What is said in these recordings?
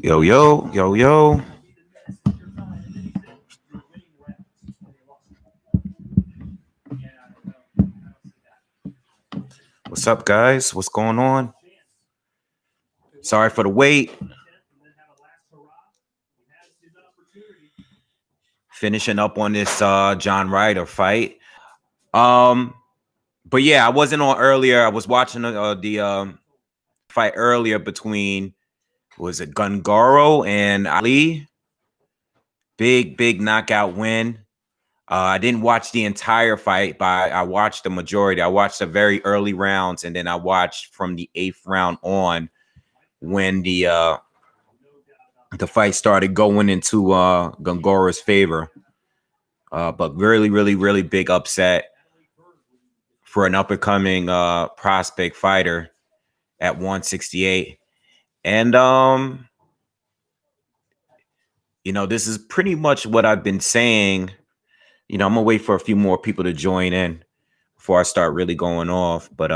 Yo, yo, yo, yo. What's up, guys? What's going on? Sorry for the wait. Finishing up on this John Ryder fight. But yeah, I wasn't on earlier. I was watching the fight earlier between, was it Gungaro and Ali? Big knockout win. I didn't watch the entire fight, but I watched the majority. I watched the very early rounds, and then I watched from the 8th round on when the fight started going into Gungaro's favor. But really big upset for an up-and-coming prospect fighter at 168. And this is pretty much what I've been saying. I'm gonna wait for a few more people to join in before I start really going off. But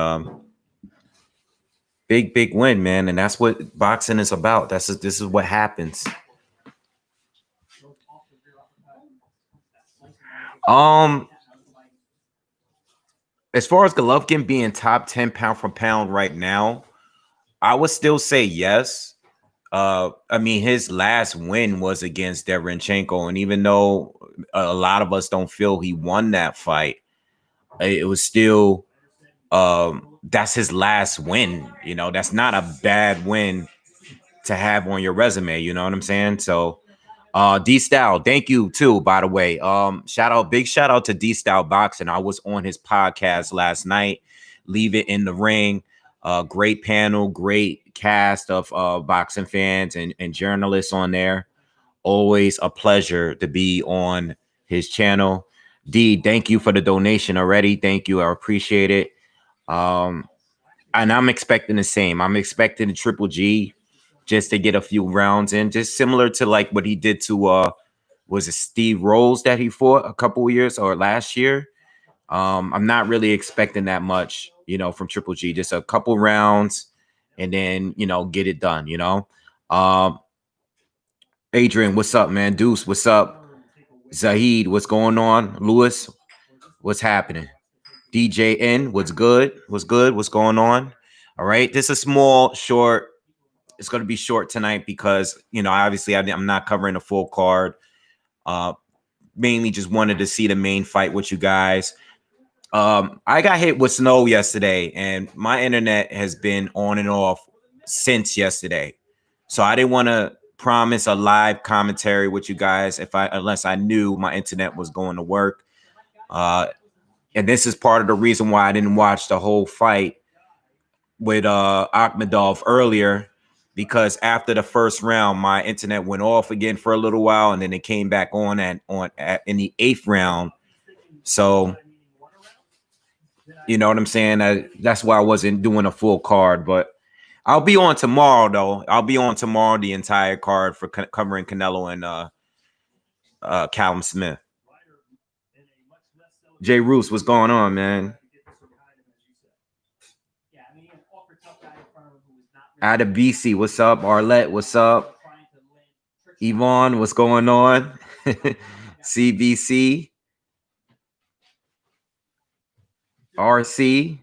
big win, man, and that's what boxing is about. This is what happens. As far as Golovkin being top 10 pound for pound right now, I would still say yes. I mean, his last win was against Lomachenko, and even though a lot of us don't feel he won that fight, it was still that's his last win. That's not a bad win to have on your resume. You know what I'm saying? So D-Style, thank you too, by the way. Big shout out to D-Style Boxing. I was on his podcast last night, Leave It in the Ring. Great panel, great cast of boxing fans and journalists on there. Always a pleasure to be on his channel. D, thank you for the donation already. Thank you. I appreciate it. And I'm expecting the same. I'm expecting a Triple G just to get a few rounds in, just similar to like what he did to was it Steve Rolls that he fought a couple of years or last year. I'm not really expecting that much, from Triple G, just a couple rounds and then, get it done, Adrian, what's up, man? Deuce, what's up? Zahid, what's going on? Lewis, what's happening? DJ N, what's good? What's going on? All right, this is a small, short. It's going to be short tonight because, obviously I'm not covering the full card. Mainly just wanted to see the main fight with you guys. I got hit with snow yesterday, and my internet has been on and off since yesterday. So I didn't want to promise a live commentary with you guys unless I knew my internet was going to work. And this is part of the reason why I didn't watch the whole fight with Akhmedov earlier, because after the first round, my internet went off again for a little while, and then it came back on in the 8th round. So, you know what I'm saying? That's why I wasn't doing a full card, but I'll be on tomorrow, though. I'll be on tomorrow, the entire card for covering Canelo and Callum Smith. Jay Roos, what's going on, man? Out of BC, what's up? Arlette, what's up? Yvonne, what's going on? CBC, RC,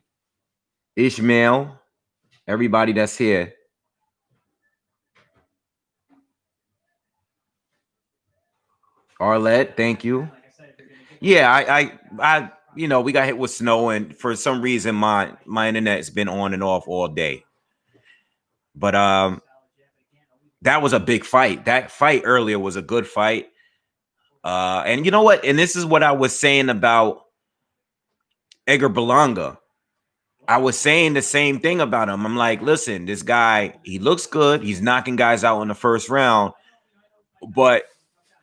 Ishmael, everybody that's here. Arlette, thank you. Yeah, I we got hit with snow, and for some reason my internet has been on and off all day. But that was a big fight. That fight earlier was a good fight. And you know what? And this is what I was saying about Edgar Berlanga. I was saying the same thing about him. I'm like, listen, this guy, he looks good. He's knocking guys out in the first round. But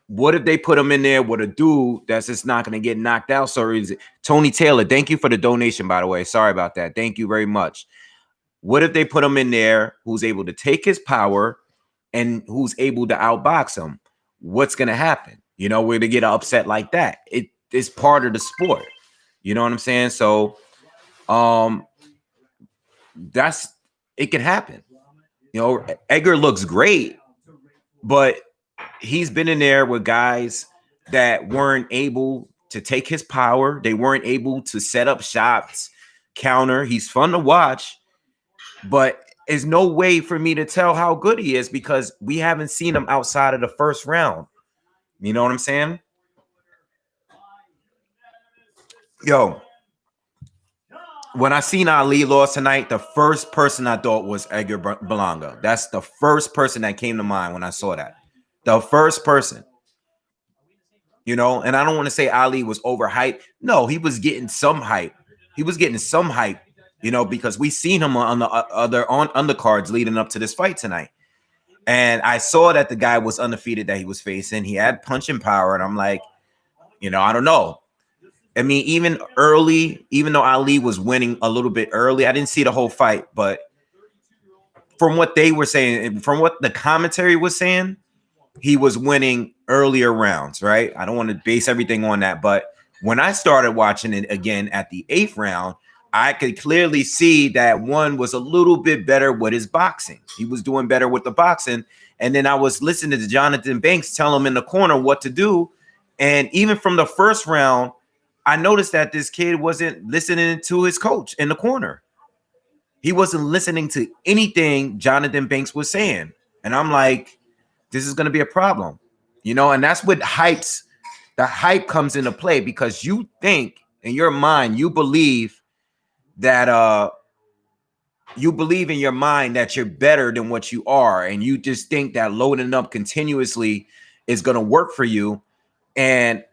what if they put him in there with a dude that's just not going to get knocked out? So is it Tony Taylor? Thank you for the donation, by the way. Sorry about that. Thank you very much. What if they put him in there who's able to take his power and who's able to outbox him? What's going to happen? We're going to get an upset like that. It's part of the sport. You know what I'm saying? So It can happen. You know, Edgar looks great, but he's been in there with guys that weren't able to take his power. They weren't able to set up shots, counter. He's fun to watch, but there's no way for me to tell how good he is because we haven't seen him outside of the first round. You know what I'm saying? Yo, when I seen Ali lost tonight, the first person I thought was Edgar Berlanga. That's the first person that came to mind when I saw that. The first person. You know, and I don't want to say Ali was overhyped. No, he was getting some hype. He was getting some hype, you know, because we seen him on the other undercards leading up to this fight tonight. And I saw that the guy was undefeated that he was facing. He had punching power, and I'm like, you know, I don't know. I mean, even early, even though Ali was winning a little bit early, I didn't see the whole fight, but from what they were saying, and from what the commentary was saying, he was winning earlier rounds, right? I don't want to base everything on that, but when I started watching it again at the 8th round, I could clearly see that one was a little bit better with his boxing. He was doing better with the boxing. And then I was listening to Jonathan Banks tell him in the corner what to do. And even from the first round, I noticed that this kid wasn't listening to his coach in the corner. He wasn't listening to anything Jonathan Banks was saying. And I'm like, this is going to be a problem, you know, and that's what the hype comes into play because you think in your mind, you believe that you believe in your mind that you're better than what you are. And you just think that loading up continuously is going to work for you. And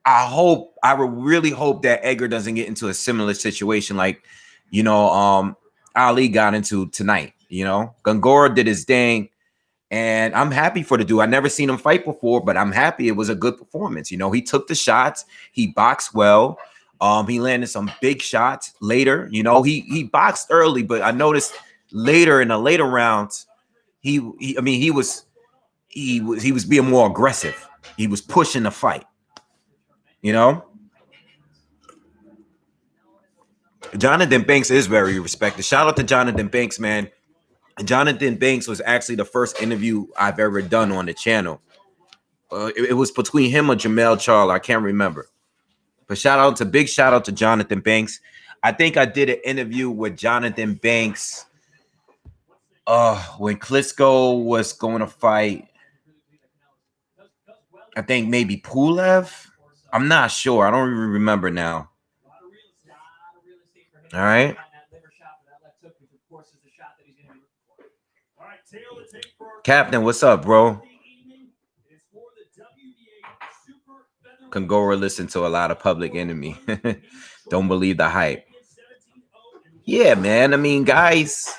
I really hope that Edgar doesn't get into a similar situation like, you know, Ali got into tonight. You know, Gongora did his thing. And I'm happy for the dude. I never seen him fight before, but I'm happy it was a good performance. You know, he took the shots, he boxed well. He landed some big shots later. You know, he boxed early, but I noticed later in the later rounds, he was being more aggressive. He was pushing the fight. You know, Jonathan Banks is very respected. Shout out to Jonathan Banks, man. Jonathan Banks was actually the first interview I've ever done on the channel. It was between him or Jamel Charlo. I can't remember. But big shout out to Jonathan Banks. I think I did an interview with Jonathan Banks when Klitschko was going to fight. I think maybe Pulev. I'm not sure. I don't even remember now. All right. Captain, what's up, bro? Kongora listen to a lot of Public Enemy. Don't believe the hype. Yeah, man. I mean, guys,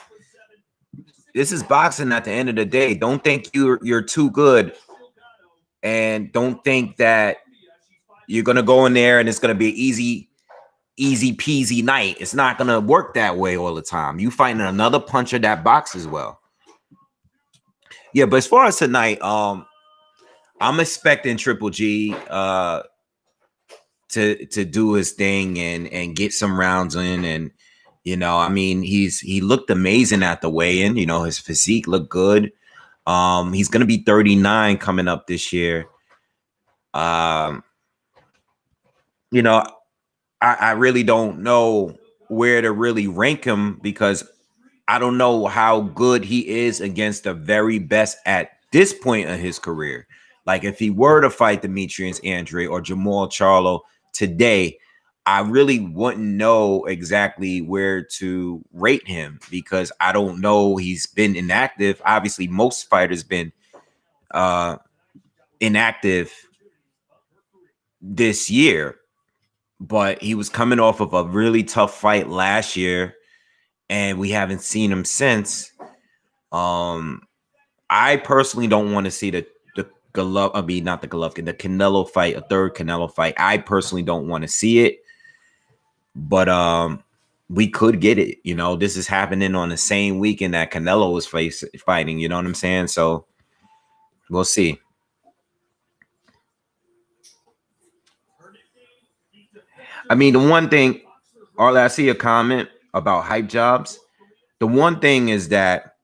this is boxing at the end of the day. Don't think you're too good. And don't think that you're going to go in there and it's going to be an easy peasy night. It's not going to work that way all the time. You fighting another puncher that boxes well. Yeah, but as far as tonight, I'm expecting Triple G to do his thing and get some rounds in. And, you know, I mean, he looked amazing at the weigh-in. You know, his physique looked good. He's going to be 39 coming up this year. You know, I really don't know where to really rank him because I don't know how good he is against the very best at this point in his career. Like if he were to fight Demetrius Andre or Jamal Charlo today, I really wouldn't know exactly where to rate him because I don't know. He's been inactive. Obviously, most fighters been inactive this year, but he was coming off of a really tough fight last year, and we haven't seen him since. I personally don't want to see the Canelo fight, a third Canelo fight. I personally don't want to see it, but we could get it. You know, this is happening on the same weekend that Canelo was fighting. You know what I'm saying? So we'll see. I mean, the one thing, Arla, I see a comment about hype jobs. The one thing is that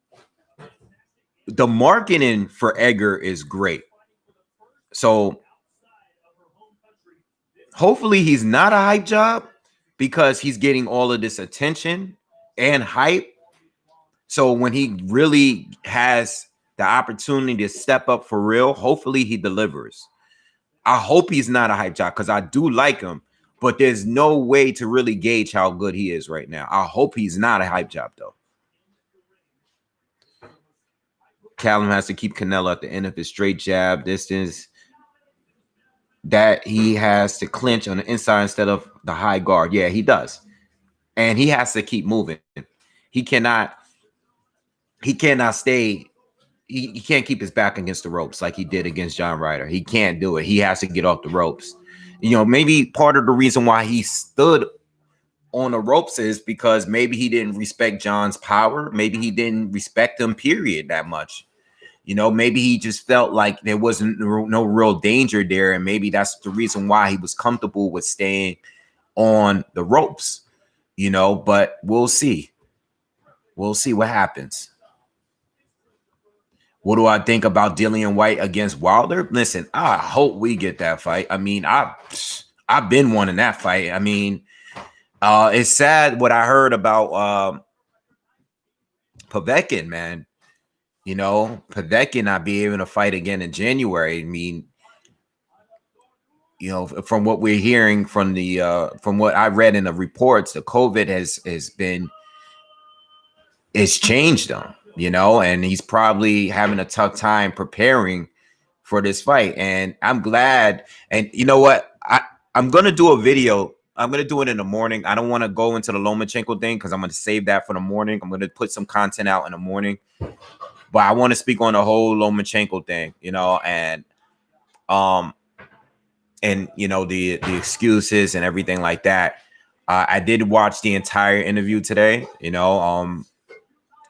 the marketing for Edgar is great. So hopefully he's not a hype job because he's getting all of this attention and hype. So when he really has the opportunity to step up for real, hopefully he delivers. I hope he's not a hype job because I do like him, but there's no way to really gauge how good he is right now. I hope he's not a hype job, though. Callum has to keep Canelo at the end of his straight jab distance. That he has to clinch on the inside instead of the high guard. Yeah, he does. And he has to keep moving. He cannot stay. He can't keep his back against the ropes like he did against John Ryder. He can't do it. He has to get off the ropes. You know, maybe part of the reason why he stood on the ropes is because maybe he didn't respect John's power. Maybe he didn't respect him, period, that much. You know, maybe he just felt like there wasn't no real danger there. And maybe that's the reason why he was comfortable with staying on the ropes, you know, but we'll see. We'll see what happens. What do I think about Dillian White against Wilder? Listen, I hope we get that fight. I mean, I've been wanting that fight. I mean, it's sad what I heard about Povetkin, man. You know, Povetkin not be able to fight again in January. I mean, you know, from what we're hearing from the from what I read in the reports, the COVID has changed him, you know, and he's probably having a tough time preparing for this fight. And I'm glad. And you know what? I'm gonna do a video. I'm gonna do it in the morning. I don't want to go into the Lomachenko thing because I'm gonna save that for the morning. I'm gonna put some content out in the morning. But I want to speak on the whole Lomachenko thing, you know, and you know, the excuses and everything like that. I did watch the entire interview today. You know,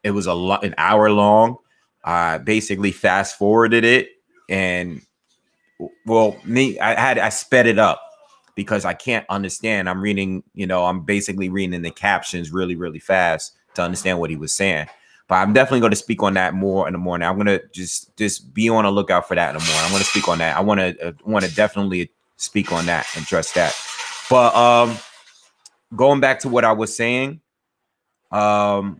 it was an hour long. I basically fast forwarded it, and well, I sped it up because I can't understand. I'm reading, you know, I'm basically reading the captions really, really fast to understand what he was saying. But I'm definitely going to speak on that more in the morning. I'm going to just be on the lookout for that in the morning. I'm going to speak on that. I want to definitely speak on that and address that. But going back to what I was saying, what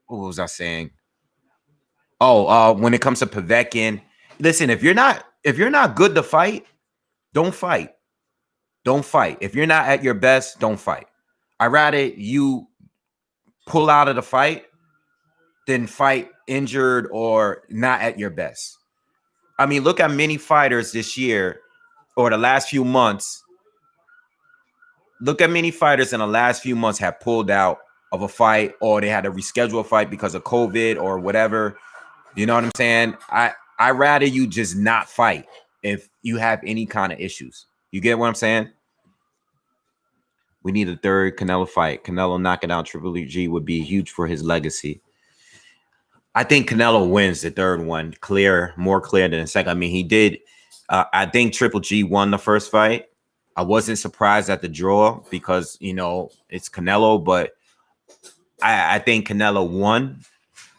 was I saying? Oh, when it comes to Povetkin, listen, if you're not good to fight, don't fight. Don't fight. If you're not at your best, don't fight. I'd rather you pull out of the fight than fight injured or not at your best. I mean, look at many fighters this year or the last few months. Look at many fighters in the last few months have pulled out of a fight or they had to reschedule a fight because of COVID or whatever. You know what I'm saying? I rather you just not fight if you have any kind of issues. You get what I'm saying? We need a third Canelo fight. Canelo knocking out Triple G would be huge for his legacy. I think Canelo wins the third one, more clear than the second. I mean, he did. I think Triple G won the first fight. I wasn't surprised at the draw because, you know, it's Canelo, but I think Canelo won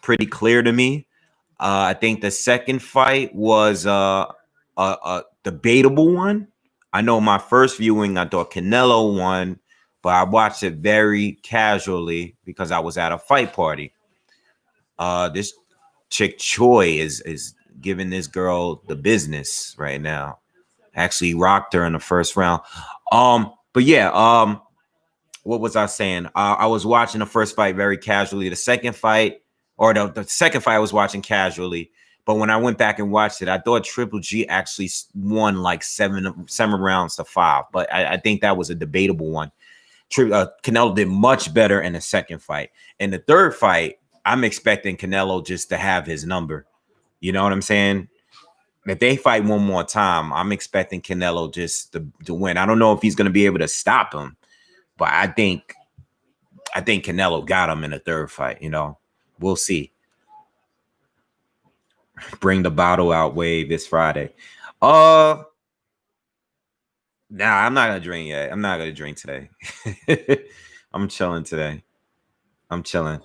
pretty clear to me. I think the second fight was a debatable one. I know my first viewing, I thought Canelo won, but I watched it very casually because I was at a fight party. This chick Choi is giving this girl the business right now. Actually rocked her in the first round. But yeah, what was I saying? I was watching the first fight very casually. The second fight, or the second fight I was watching casually. But when I went back and watched it, I thought Triple G actually won like seven rounds to 5. But I think that was a debatable one. Canelo did much better in the second fight. In the third fight, I'm expecting Canelo just to have his number. You know what I'm saying? If they fight one more time, I'm expecting Canelo just to win. I don't know if he's going to be able to stop him, but I think Canelo got him in the third fight. You know, we'll see. Bring the bottle out, Wave, this Friday. Nah, I'm not gonna drink yet. I'm not gonna drink today. I'm chilling today. I'm chilling.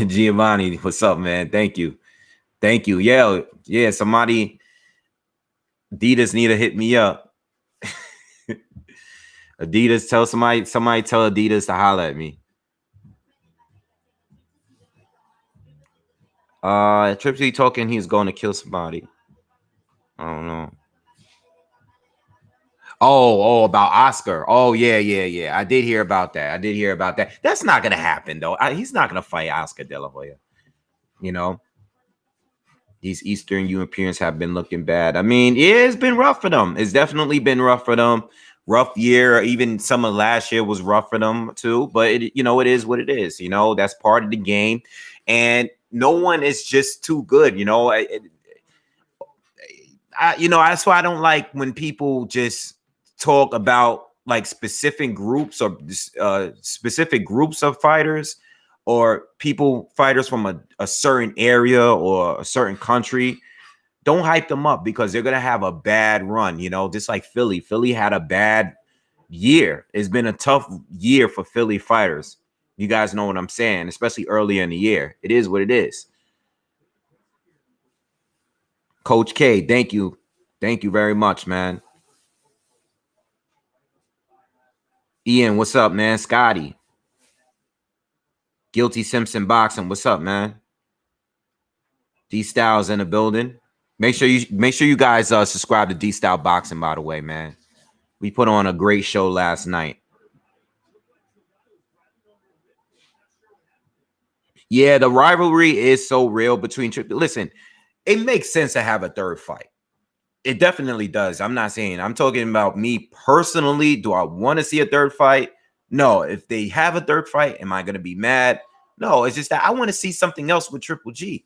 Giovanni, what's up, man? Thank you. Thank you. Yeah, somebody, Adidas need to hit me up. Adidas, tell somebody tell Adidas to holler at me. Tripsy talking he's going to kill somebody. I don't know. Oh, about Oscar. Oh, yeah. I did hear about that. That's not gonna happen though. He's not gonna fight Oscar De La Hoya. You know, these Eastern Europeans have been looking bad. I mean, yeah, it's been rough for them. It's definitely been rough for them. Rough year. Even some of last year was rough for them too. But it is what it is. That's part of the game, and no one is just too good. That's why I don't like when people just talk about like specific groups or specific groups of fighters or fighters from a certain area or a certain country. Don't hype them up because they're gonna have a bad run, just like Philly. Philly had a bad year. It's been a tough year for Philly fighters. You guys know what I'm saying, especially earlier in the year. It is what it is. Coach K, thank you. Thank you very much, man. Ian, what's up, man? Scotty. Guilty Simpson Boxing. What's up, man? D Styles in the building. Make sure you guys subscribe to D Style Boxing, by the way, man. We put on a great show last night. Yeah, the rivalry is so real between listen, it makes sense to have a third fight. It definitely does. I'm not saying, I'm talking about me personally. Do I want to see a third fight? No. If they have a third fight, am I going to be mad? No, it's just that I want to see something else with Triple G.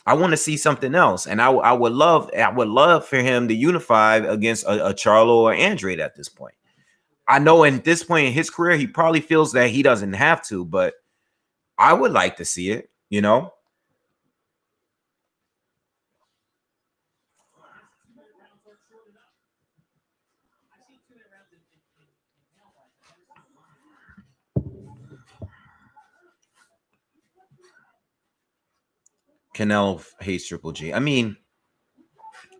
I want to see something else, and I would love for him to unify against a Charlo or Andrade at this point. I know at this point in his career, he probably feels that he doesn't have to, but I would like to see it. Canelo hates Triple G. I mean,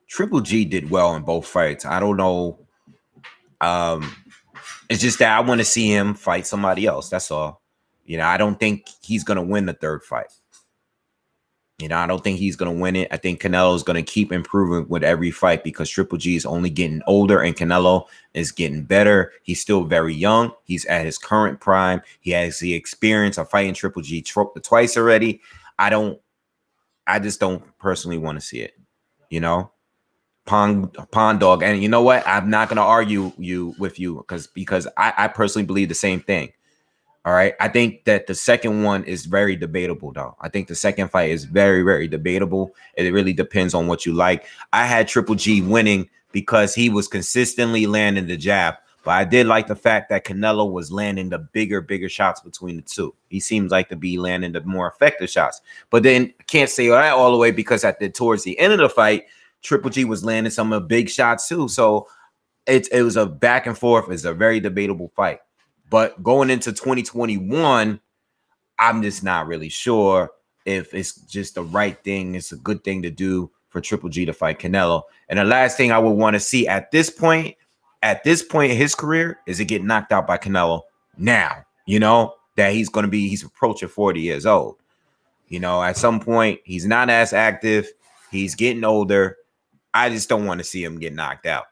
Triple G did well in both fights. I don't know. It's just that I want to see him fight somebody else. That's all. I don't think he's going to win the third fight. I don't think he's going to win it. I think Canelo is going to keep improving with every fight because Triple G is only getting older and Canelo is getting better. He's still very young. He's at his current prime. He has the experience of fighting Triple G twice already. I just don't personally want to see it, Pond dog. And you know what? I'm not going to argue with you because I personally believe the same thing. All right. I think that the second one is very debatable, though. I think the second fight is very, very debatable. It really depends on what you like. I had Triple G winning because he was consistently landing the jab. But I did like the fact that Canelo was landing the bigger shots between the two. He seems like to be landing the more effective shots. But then I can't say that all the way because towards the end of the fight, Triple G was landing some of the big shots too. So it was a back and forth. It's a very debatable fight. But going into 2021, I'm just not really sure if it's just the right thing. It's a good thing to do for Triple G to fight Canelo. And the last thing I would want to see at this point in his career is to get knocked out by Canelo now, that he's approaching 40 years old. At some point, he's not as active. He's getting older. I just don't want to see him get knocked out.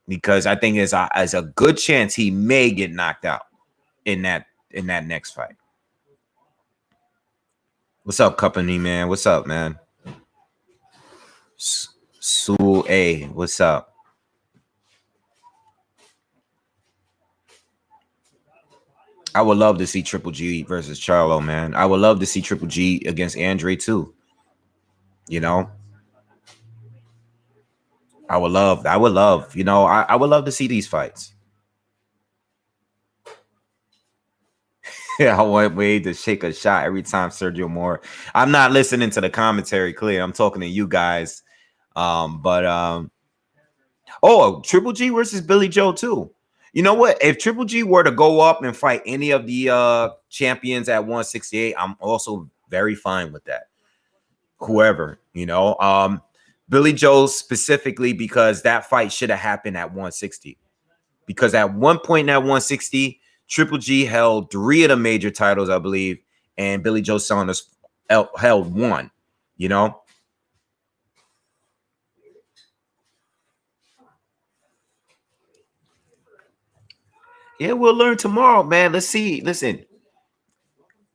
Because I think there's a good chance he may get knocked out in that next fight. What's up, company man? What's up, man? Sue A, what's up? I would love to see Triple G versus Charlo, man. I would love to see Triple G against Andre too. I would love, I would love to see these fights. I want Wade to shake a shot every time Sergio Moore. I'm not listening to the commentary clear. I'm talking to you guys. Triple G versus Billy Joe too. You know what? If Triple G were to go up and fight any of the champions at 168, I'm also very fine with that. Whoever, Billy Joe specifically, because that fight should have happened at 160. Because at one point at 160, Triple G held 3 of the major titles, I believe, and Billy Joe Saunders held 1, Yeah, we'll learn tomorrow, man. Let's see. Listen,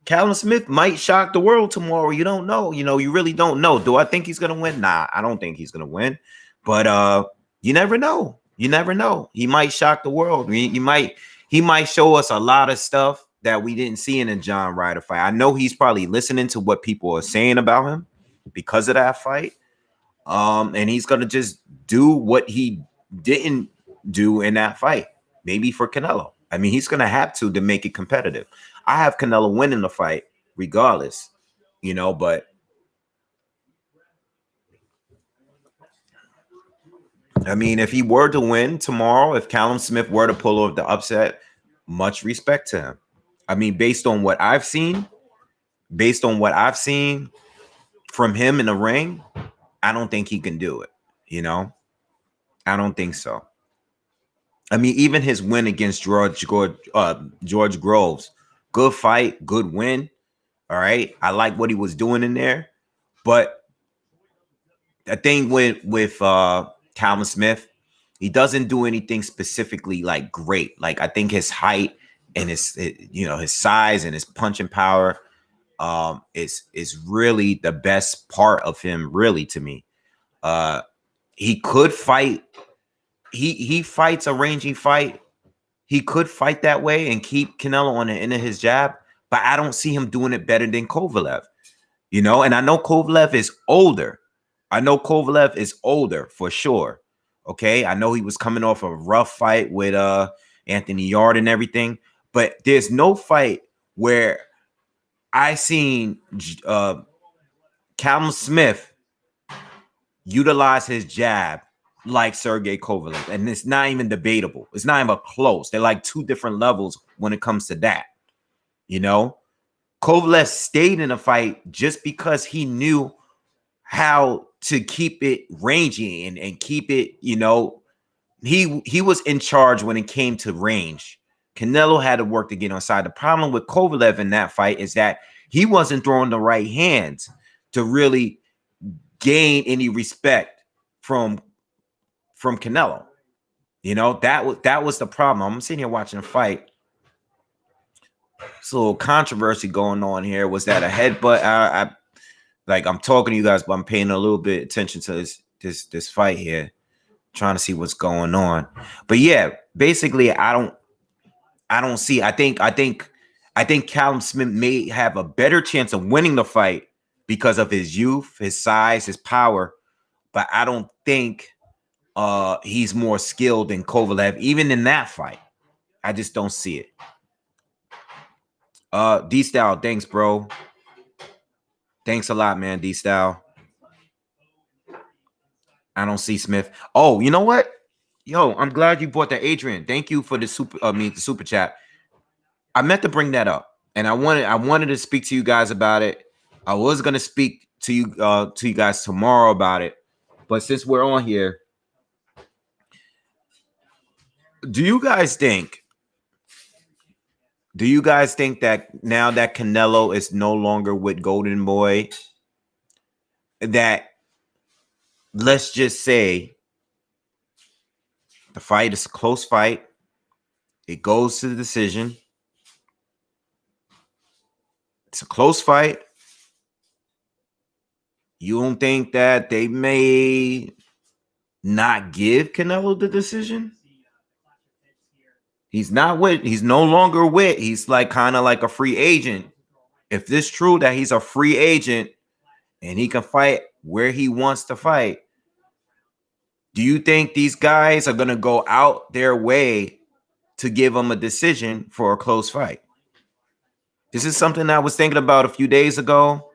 Callum Smith might shock the world tomorrow. You don't know. You really don't know. Do I think he's gonna win? Nah, I don't think he's gonna win. But you never know. You never know. He might shock the world. He might show us a lot of stuff that we didn't see in a John Ryder fight. I know he's probably listening to what people are saying about him because of that fight. And he's gonna just do what he didn't do in that fight, maybe for Canelo. I mean, he's gonna have to make it competitive. I have Canelo winning the fight regardless, but I mean, if he were to win tomorrow, if Callum Smith were to pull off the upset, much respect to him. I mean, based on what I've seen from him in the ring, I don't think he can do it. I don't think so. I mean, even his win against George Groves, good fight, good win. All right, I like what he was doing in there, but the thing with Calvin Smith, he doesn't do anything specifically like great. Like I think his height and his size and his punching power is really the best part of him, really, to me. He could fight. He fights a rangy fight. He could fight that way and keep Canelo on the end of his jab, but I don't see him doing it better than Kovalev. And I know Kovalev is older. For sure. Okay. I know he was coming off a rough fight with Anthony Yard and everything, but there's no fight where I seen Callum Smith utilize his jab like Sergey Kovalev, and it's not even debatable. It's not even close. They're like 2 different levels when it comes to that. Kovalev stayed in a fight just because he knew how to keep it rangy and keep it, he was in charge when it came to range. Canelo had to work to get on side. The problem with Kovalev in that fight is that he wasn't throwing the right hands to really gain any respect from Canelo. That was the problem. I'm sitting here watching a fight. So controversy going on here. Was that a headbutt? I'm talking to you guys, but I'm paying a little bit attention to this fight here, trying to see what's going on. But yeah, basically, I don't see. I think Callum Smith may have a better chance of winning the fight because of his youth, his size, his power. But I don't think he's more skilled than Kovalev, even in that fight. I just don't see it. D-Style, thanks, bro. Thanks a lot, man, D-Style. I don't see Smith. Oh, you know what? Yo, I'm glad you brought that, Adrian. Thank you for the super chat. I meant to bring that up, and I wanted to speak to you guys about it. I was gonna speak to you guys tomorrow about it, but since we're on here, do you guys think that now that Canelo is no longer with Golden Boy, that, let's just say, the fight is a close fight, it goes to the decision, it's a close fight, you don't think that they may not give Canelo the decision? He's no longer with. He's like kind of like a free agent. If this is true that he's a free agent and he can fight where he wants to fight, do you think these guys are going to go out their way to give him a decision for a close fight? This is something I was thinking about a few days ago.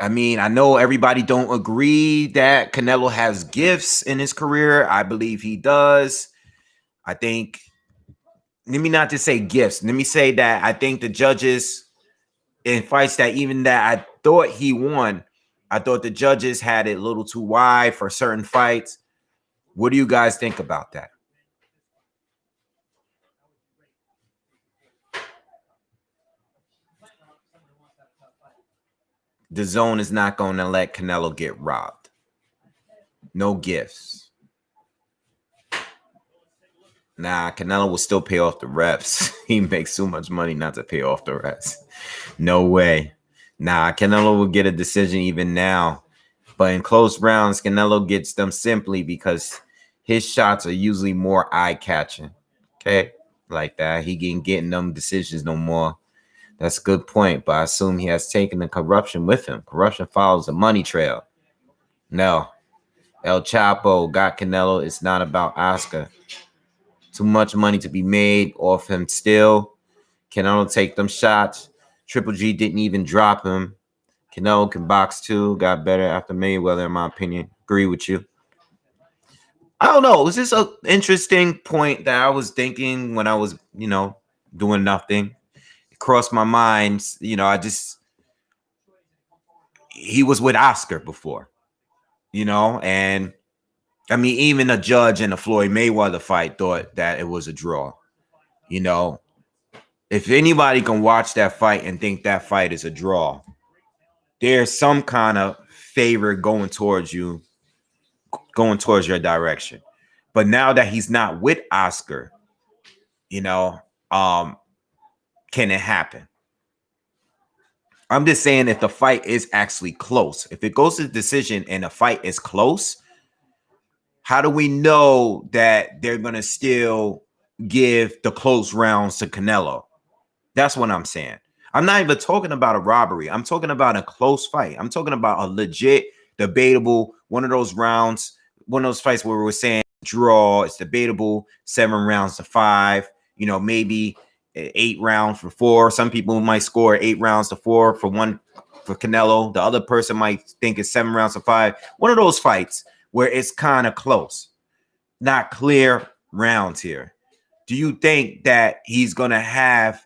I mean, I know everybody don't agree that Canelo has gifts in his career. I believe he does. I think, let me not just say gifts. Let me say that I think the judges in fights that even that I thought he won, I thought the judges had it a little too wide for certain fights. What do you guys think about that? The zone is not going to let Canelo get robbed. No gifts. Nah, Canelo will still pay off the refs. He makes so much money not to pay off the refs. No way. Nah, Canelo will get a decision even now. But in close rounds, Canelo gets them simply because his shots are usually more eye-catching. Okay? Like that. He ain't getting them decisions no more. That's a good point. But I assume he has taken the corruption with him. Corruption follows the money trail. No. El Chapo got Canelo. It's not about Oscar. Too much money to be made off him still. Canelo take them shots. Triple G didn't even drop him. Canelo can box too. Got better after Mayweather, in my opinion. Agree with you. I don't know. Was this an interesting point that I was thinking when I was, doing nothing? It crossed my mind. He was with Oscar before, and I mean, even a judge in the Floyd Mayweather fight thought that it was a draw. If anybody can watch that fight and think that fight is a draw, there's some kind of favor going towards your direction. But now that he's not with Oscar, can it happen? I'm just saying, if the fight is actually close, if it goes to the decision and the fight is close, how do we know that they're going to still give the close rounds to Canelo? That's what I'm saying. I'm not even talking about a robbery. I'm talking about a close fight. I'm talking about a legit, debatable, one of those rounds, one of those fights where we're saying draw, it's debatable, 7 rounds to 5, maybe 8 rounds for 4. Some people might score 8 rounds to 4 for Canelo. The other person might think it's 7 rounds to 5. One of those fights where it's kind of close, not clear rounds here. Do you think that he's going to have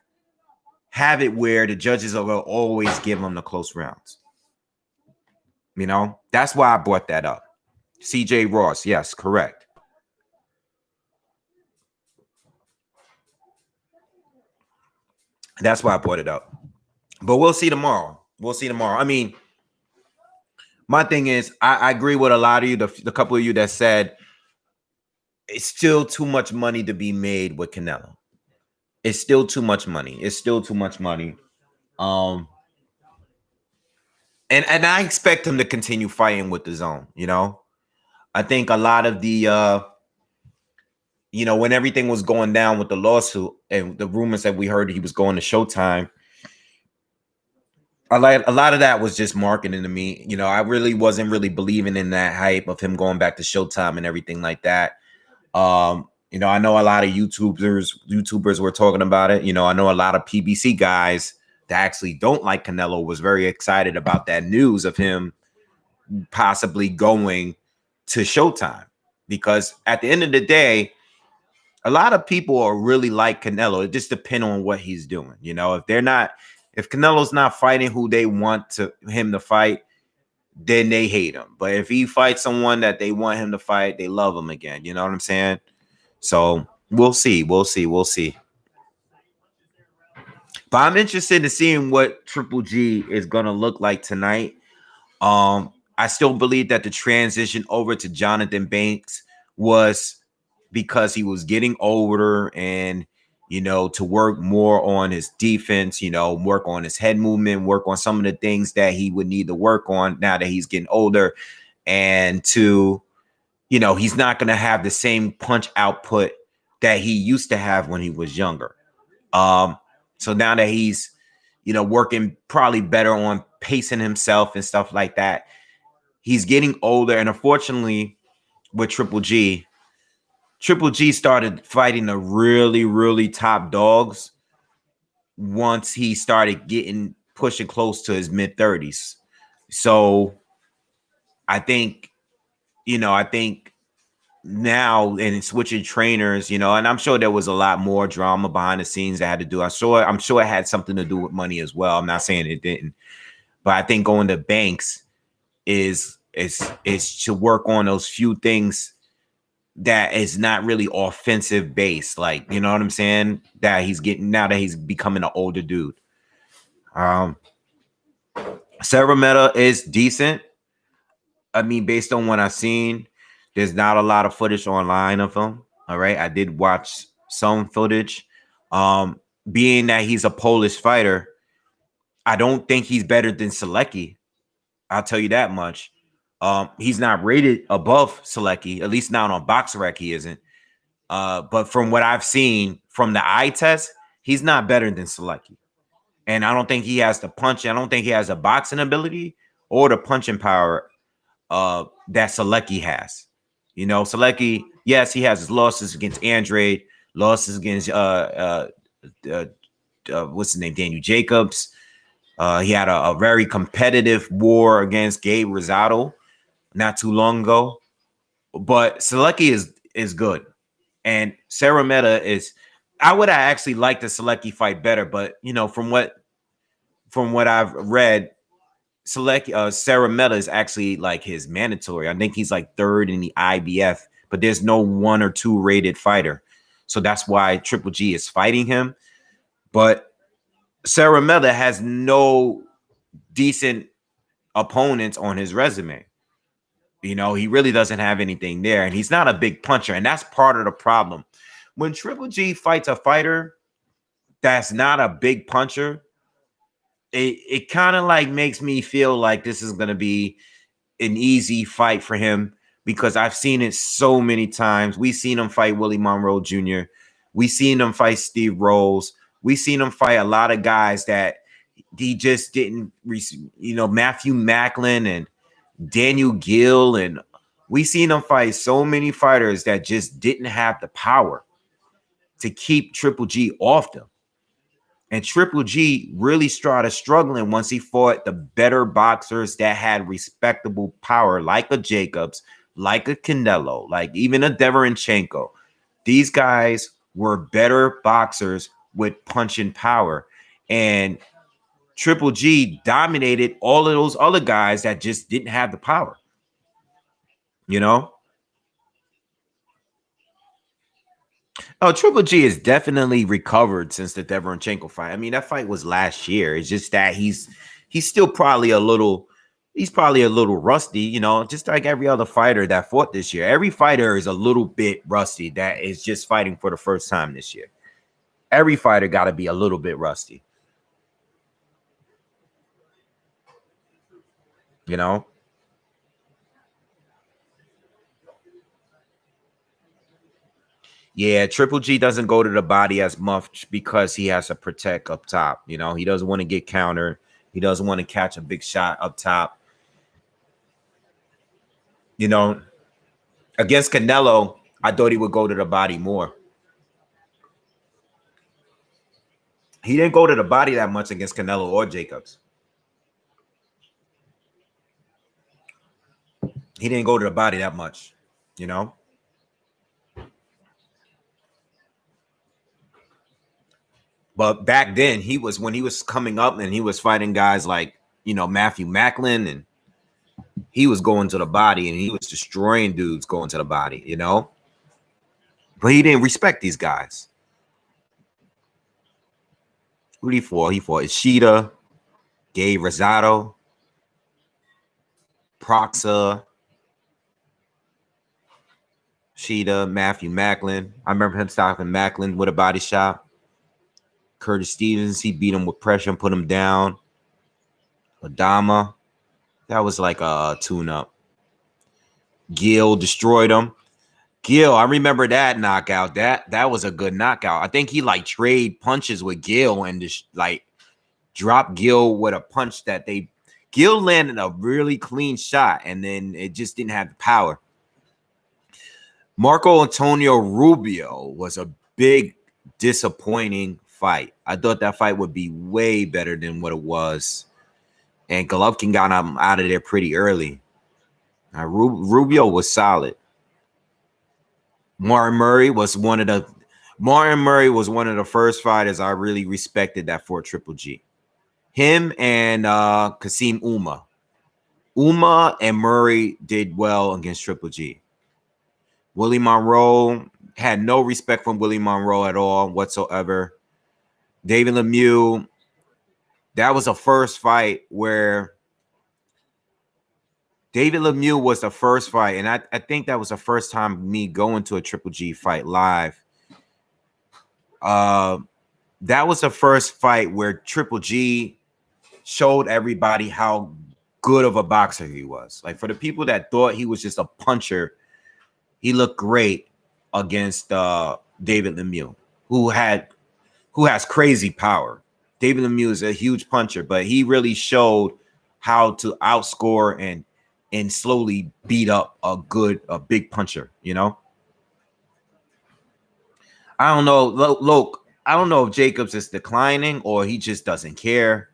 it where the judges will always give him the close rounds? That's why I brought that up. CJ Ross, yes, correct. That's why I brought it up. But we'll see tomorrow. I mean, my thing is, I agree with a lot of you, the couple of you that said it's still too much money to be made with Canelo. It's still too much money. And I expect him to continue fighting with the zone, I think a lot of the when everything was going down with the lawsuit and the rumors that we heard he was going to Showtime, a lot of that was just marketing to me. I really wasn't really believing in that hype of him going back to Showtime and everything like that. I know a lot of YouTubers were talking about it. I know a lot of PBC guys that actually don't like Canelo was very excited about that news of him possibly going to Showtime, because at the end of the day, a lot of people are really like Canelo. It just depends on what he's doing. If Canelo's not fighting who they want him to fight, then they hate him. But if he fights someone that they want him to fight, they love him again. You know what I'm saying? So we'll see. But I'm interested in seeing what Triple G is gonna look like tonight. I still believe that the transition over to Jonathan Banks was because he was getting older and to work more on his defense, work on his head movement, work on some of the things that he would need to work on now that he's getting older, and he's not going to have the same punch output that he used to have when he was younger. So now that he's working probably better on pacing himself and stuff like that, he's getting older. And unfortunately with Triple G started fighting the really, really top dogs once he started pushing close to his mid-30s. So I think now and switching trainers, and I'm sure there was a lot more drama behind the scenes that had to do. I'm sure it had something to do with money as well. I'm not saying it didn't, but I think going to Banks is to work on those few things that is not really offensive based, like, you know what I'm saying, that he's getting now that he's becoming an older dude. Szeremeta is decent. I mean, based on what I've seen, there's not a lot of footage online of him. All right, I did watch some footage. Being that he's a Polish fighter, I don't think he's better than Selecki. I'll tell you that much. He's not rated above Selecki, at least not on BoxRec he isn't. But from what I've seen from the eye test, he's not better than Selecki. And I don't think he has the punch. I don't think he has the boxing ability or the punching power that Selecki has. Selecki, yes, he has his losses against Andrade, losses against what's his name, Daniel Jacobs. He had a very competitive war against Gabe Rosado not too long ago. But Selecki is good. And Szeremeta is, I would have actually liked the Selecki fight better, but from what I've read, Szeremeta is actually like his mandatory. I think he's like third in the IBF, but there's no 1 or 2 rated fighter. So that's why Triple G is fighting him. But Szeremeta has no decent opponents on his resume. He really doesn't have anything there, and he's not a big puncher, and that's part of the problem. When Triple G fights a fighter that's not a big puncher, it kind of like makes me feel like this is going to be an easy fight for him, because I've seen it so many times. We've seen him fight Willie Monroe Jr. We've seen him fight Steve Rolls. We've seen him fight a lot of guys that he just didn't, Matthew Macklin and Daniel Gill, and we seen him fight so many fighters that just didn't have the power to keep Triple G off them. And Triple G really started struggling once he fought the better boxers that had respectable power, like a Jacobs, like a Canelo, like even a Lomachenko. These guys were better boxers with punching power. And Triple G dominated all of those other guys that just didn't have the power. Oh, Triple G has definitely recovered since the Lomachenko fight. I mean, that fight was last year. It's just that he's still probably a little rusty, just like every other fighter that fought this year. Every fighter is a little bit rusty that is just fighting for the first time this year. Every fighter got to be a little bit rusty. Yeah, Triple G doesn't go to the body as much because he has to protect up top. He doesn't want to get countered. He doesn't want to catch a big shot up top. Against Canelo, I thought he would go to the body more. He didn't go to the body that much against Canelo or Jacobs. He didn't go to the body that much, But back then, when he was coming up and he was fighting guys like, Matthew Macklin, and he was going to the body and he was destroying dudes going to the body, But he didn't respect these guys. Who did he fought? He fought Ishida, Gabe Rosado, Proxa, Ishida, Matthew Macklin. I remember him stopping Macklin with a body shot. Curtis Stevens, he beat him with pressure and put him down. Adama, that was like a tune-up. Gill destroyed him. Gill, I remember that knockout. That was a good knockout. I think he like trade punches with Gill and just like dropped Gill with a punch that Gill landed a really clean shot, and then it just didn't have the power. Marco Antonio Rubio was a big disappointing fight. I thought that fight would be way better than what it was. And Golovkin got him out of there pretty early. Rubio was solid. Martin Murray was one of the first fighters I really respected that fought Triple G. Him and Kasim Uma. Uma and Murray did well against Triple G. Willie Monroe had no respect from Willie Monroe at all whatsoever. David Lemieux, that was a first fight where David Lemieux was the first fight, and I think that was the first time me going to a Triple G fight live. That was the first fight where Triple G showed everybody how good of a boxer he was. Like, for the people that thought he was just a puncher, he looked great against David Lemieux, who has crazy power. David Lemieux is a huge puncher, but he really showed how to outscore and slowly beat up a big puncher, you know? I don't know, look, I don't know if Jacobs is declining or he just doesn't care.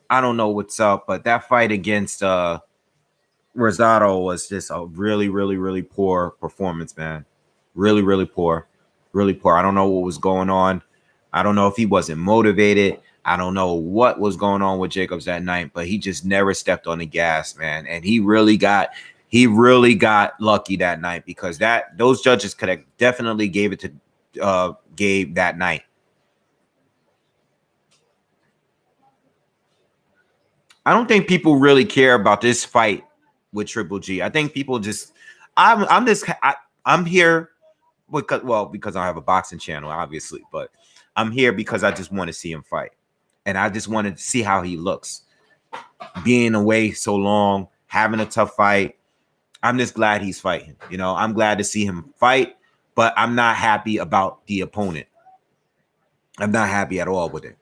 I don't know what's up, but that fight against Rosado was just a really, really, really poor performance, man. Really, really poor. Really poor. I don't know what was going on. I don't know if he wasn't motivated. I don't know what was going on with Jacobs that night, but he just never stepped on the gas, man. And he really got lucky that night, because those judges could have definitely gave it to Gabe that night. I don't think people really care about this fight with Triple G. I think people just I'm here because I have a boxing channel, obviously, but I'm here because I just want to see him fight. And I just wanted to see how he looks. Being away so long, having a tough fight. I'm just glad he's fighting. You know, I'm glad to see him fight, but I'm not happy about the opponent. I'm not happy at all with it.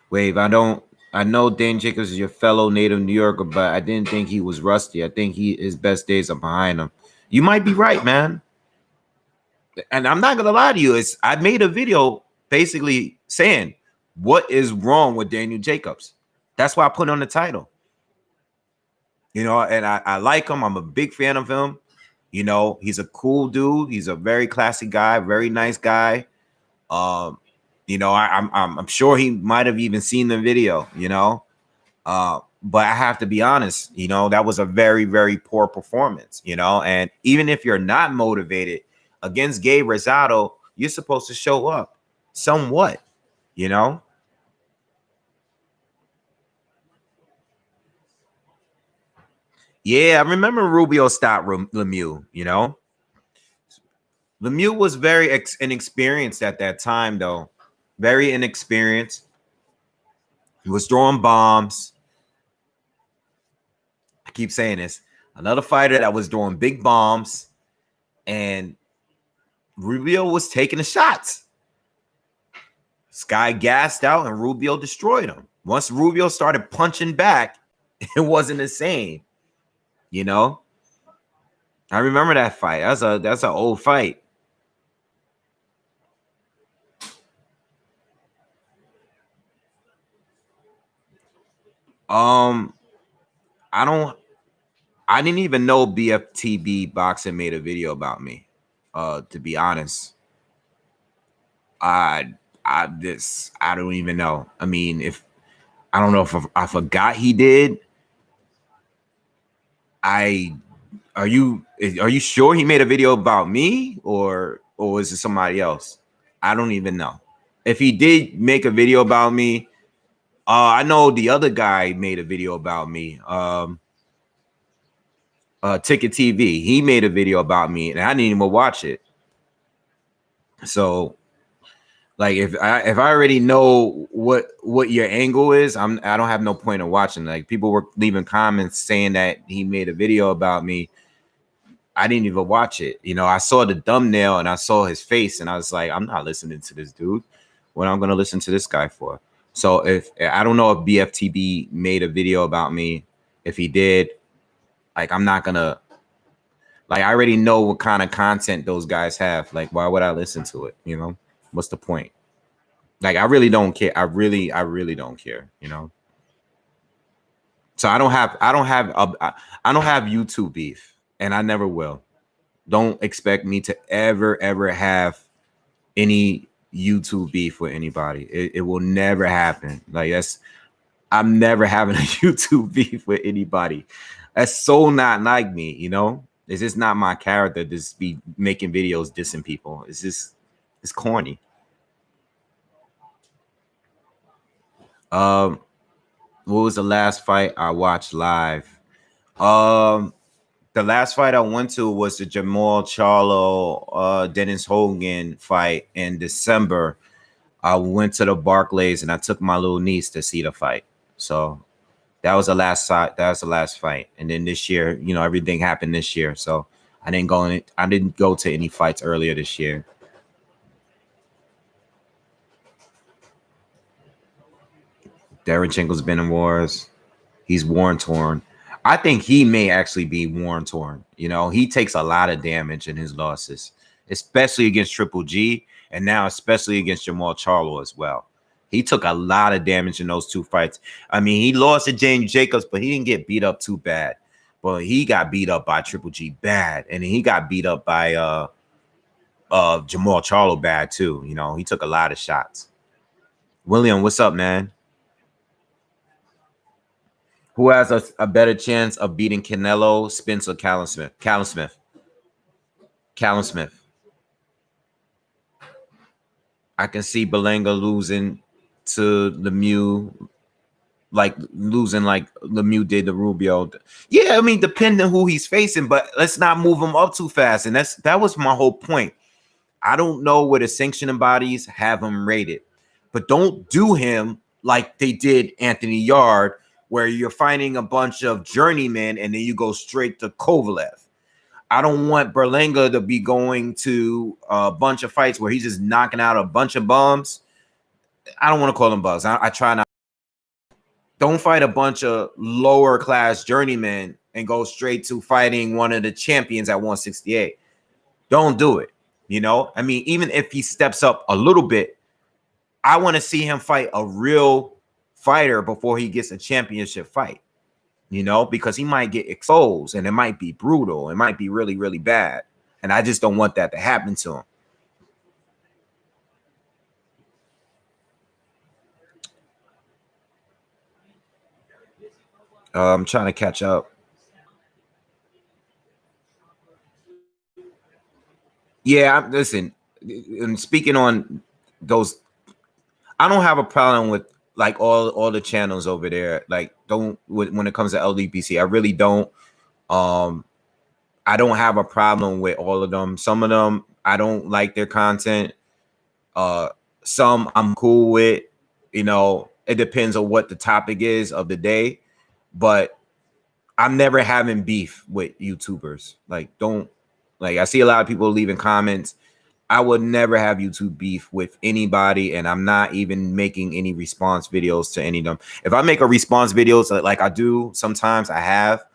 Wave, I know Dan Jacobs is your fellow native New Yorker, but I didn't think he was rusty. I think his best days are behind him. You might be right, man. And I'm not gonna lie to you, I made a video basically saying what is wrong with Daniel Jacobs. That's why I put on the title. You know, and I like him. I'm a big fan of him. You know, he's a cool dude. He's a very classy guy, very nice guy. You know, I'm sure he might have even seen the video, you know. But I have to be honest, you know, that was a very, very poor performance, you know. And even if you're not motivated against Gabe Rosado, you're supposed to show up somewhat, you know. Yeah, I remember Rubio stopped Lemieux, you know. Lemieux was very inexperienced at that time, though. Very inexperienced. He was throwing bombs. I keep saying this. Another fighter that was throwing big bombs, and Rubio was taking the shots. Sky gassed out, and Rubio destroyed him. Once Rubio started punching back, it wasn't the same. You know? I remember that fight. That's an old fight. I didn't even know BFTB Boxing made a video about me. To be honest. I don't even know. I mean, I don't know if I forgot he did. Are you sure he made a video about me, or is it somebody else? I don't even know. If he did make a video about me, I know the other guy made a video about me. Ticket TV, he made a video about me, and I didn't even watch it. So, like, if I already know what your angle is, I don't have no point in watching. Like, people were leaving comments saying that he made a video about me. I didn't even watch it. You know, I saw the thumbnail and I saw his face, and I was like, I'm not listening to this dude. What am I going to listen to this guy for? So if I don't know if BFTB made a video about me, if he did, like, I'm not gonna, like, I already know what kind of content those guys have. Like, why would I listen to it? You know, what's the point? Like, I really don't care. I really don't care, you know. So I don't have YouTube beef, and I never will. Don't expect me to ever have any YouTube beef with anybody. It will never happen. Like I'm never having a YouTube beef with anybody. That's so not like me, you know? It's just not my character to just be making videos dissing people. It's corny. What was the last fight I watched live? The last fight I went to was the Jamal Charlo Dennis Hogan fight in December. I went to the Barclays and I took my little niece to see the fight. So that was the last fight. That was the last fight. And then this year, you know, everything happened this year. So I didn't go to any fights earlier this year. Derenchenko's been in wars. He's worn torn. I think he may actually be worn torn. You know, he takes a lot of damage in his losses, especially against Triple G, and now especially against Jamal Charlo as well. He took a lot of damage in those two fights. I mean, he lost to James Jacobs, but he didn't get beat up too bad. But he got beat up by Triple G bad, and he got beat up by Jamal Charlo bad too. You know, he took a lot of shots. William, what's up, man? Who has a better chance of beating Canelo, Spence, or Callum Smith? Callum Smith. Callum Smith. I can see Berlanga losing to Lemieux, like Lemieux did to Rubio. Yeah, I mean, depending who he's facing, but let's not move him up too fast. And that was my whole point. I don't know where the sanctioning bodies have him rated, but don't do him like they did Anthony Yard, where you're fighting a bunch of journeymen and then you go straight to Kovalev. I don't want Berlanga to be going to a bunch of fights where he's just knocking out a bunch of bums. I don't want to call them bums. I try not. Don't fight a bunch of lower class journeymen and go straight to fighting one of the champions at 168. Don't do it. You know, I mean, even if he steps up a little bit, I want to see him fight a real fighter before he gets a championship fight, you know, because he might get exposed and it might be brutal. It might be really, really bad. And I just don't want that to happen to him. I'm trying to catch up. Yeah, listen, and speaking on those, I don't have a problem with like all the channels over there. Like, don't when it comes to LDPC, I really don't. I don't have a problem with all of them. Some of them I don't like their content. Some I'm cool with. You know, it depends on what the topic is of the day. But I'm never having beef with YouTubers. Like, don't like I see a lot of people leaving comments. I would never have YouTube beef with anybody, and I'm not even making any response videos to any of them. If I make a response videos like I do sometimes, I have,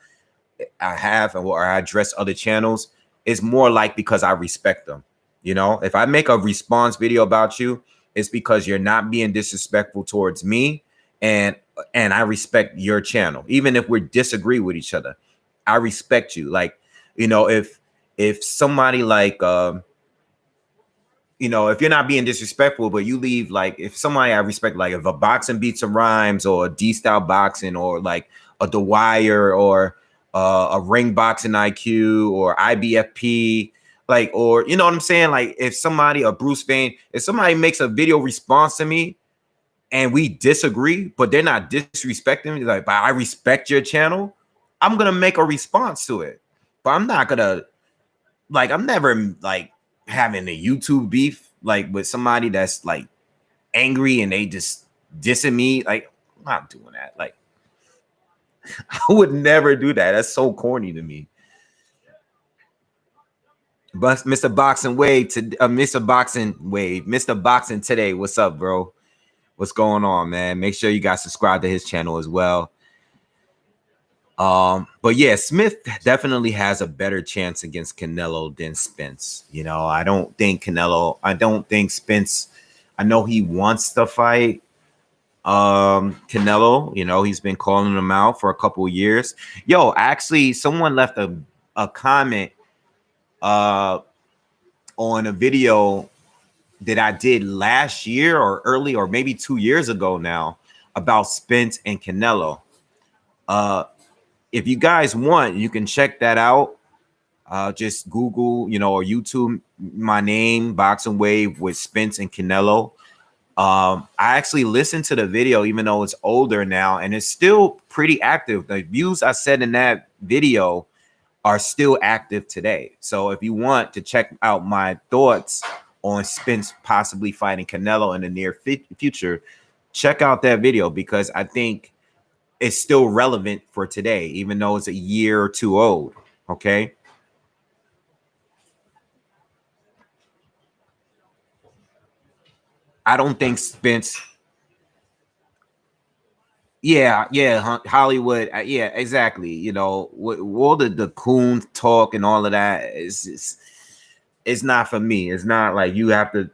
or I address other channels, it's more like because I respect them. You know, if I make a response video about you, it's because you're not being disrespectful towards me, and I respect your channel, even if we disagree with each other. I respect you. Like, you know, if somebody like you know, if you're not being disrespectful, but you leave, like, if somebody I respect, like if a boxing beats some rhymes, or a D-style boxing, or like a The Wire, or a ring boxing IQ, or IBFP, like, or you know what I'm saying? Like, if somebody, or Bruce Vane, if somebody makes a video response to me and we disagree, but they're not disrespecting me, like, but I respect your channel, I'm gonna make a response to it. But I'm not gonna, like, I'm never like having a YouTube beef like with somebody that's like angry and they just dissing me. Like, I'm not doing that. Like, I would never do that. That's so corny to me. But Mr. Boxing Wave to Mr. Boxing Wave, Mr. Boxing today. What's up, bro? What's going on, man? Make sure you guys subscribe to his channel as well. But yeah, Smith definitely has a better chance against Canelo than Spence. You know, I don't think Spence, I know he wants to fight. Canelo, you know, he's been calling him out for a couple of years. Yo, actually, someone left a comment on a video that I did last year or early or maybe 2 years ago now about Spence and Canelo. If you guys want, you can check that out. Just Google, you know, or YouTube my name, BoxingWave with Spence and Canelo. I actually listened to the video, even though it's older now, and it's still pretty active. The views I said in that video are still active today. So if you want to check out my thoughts on Spence possibly fighting Canelo in the near future, check out that video, because I think it's still relevant for today, even though it's a year or two old. Okay. I don't think Spence. Yeah, Hollywood. Yeah, exactly. You know, all the coon talk and all of that is it's not for me. It's not like you have to.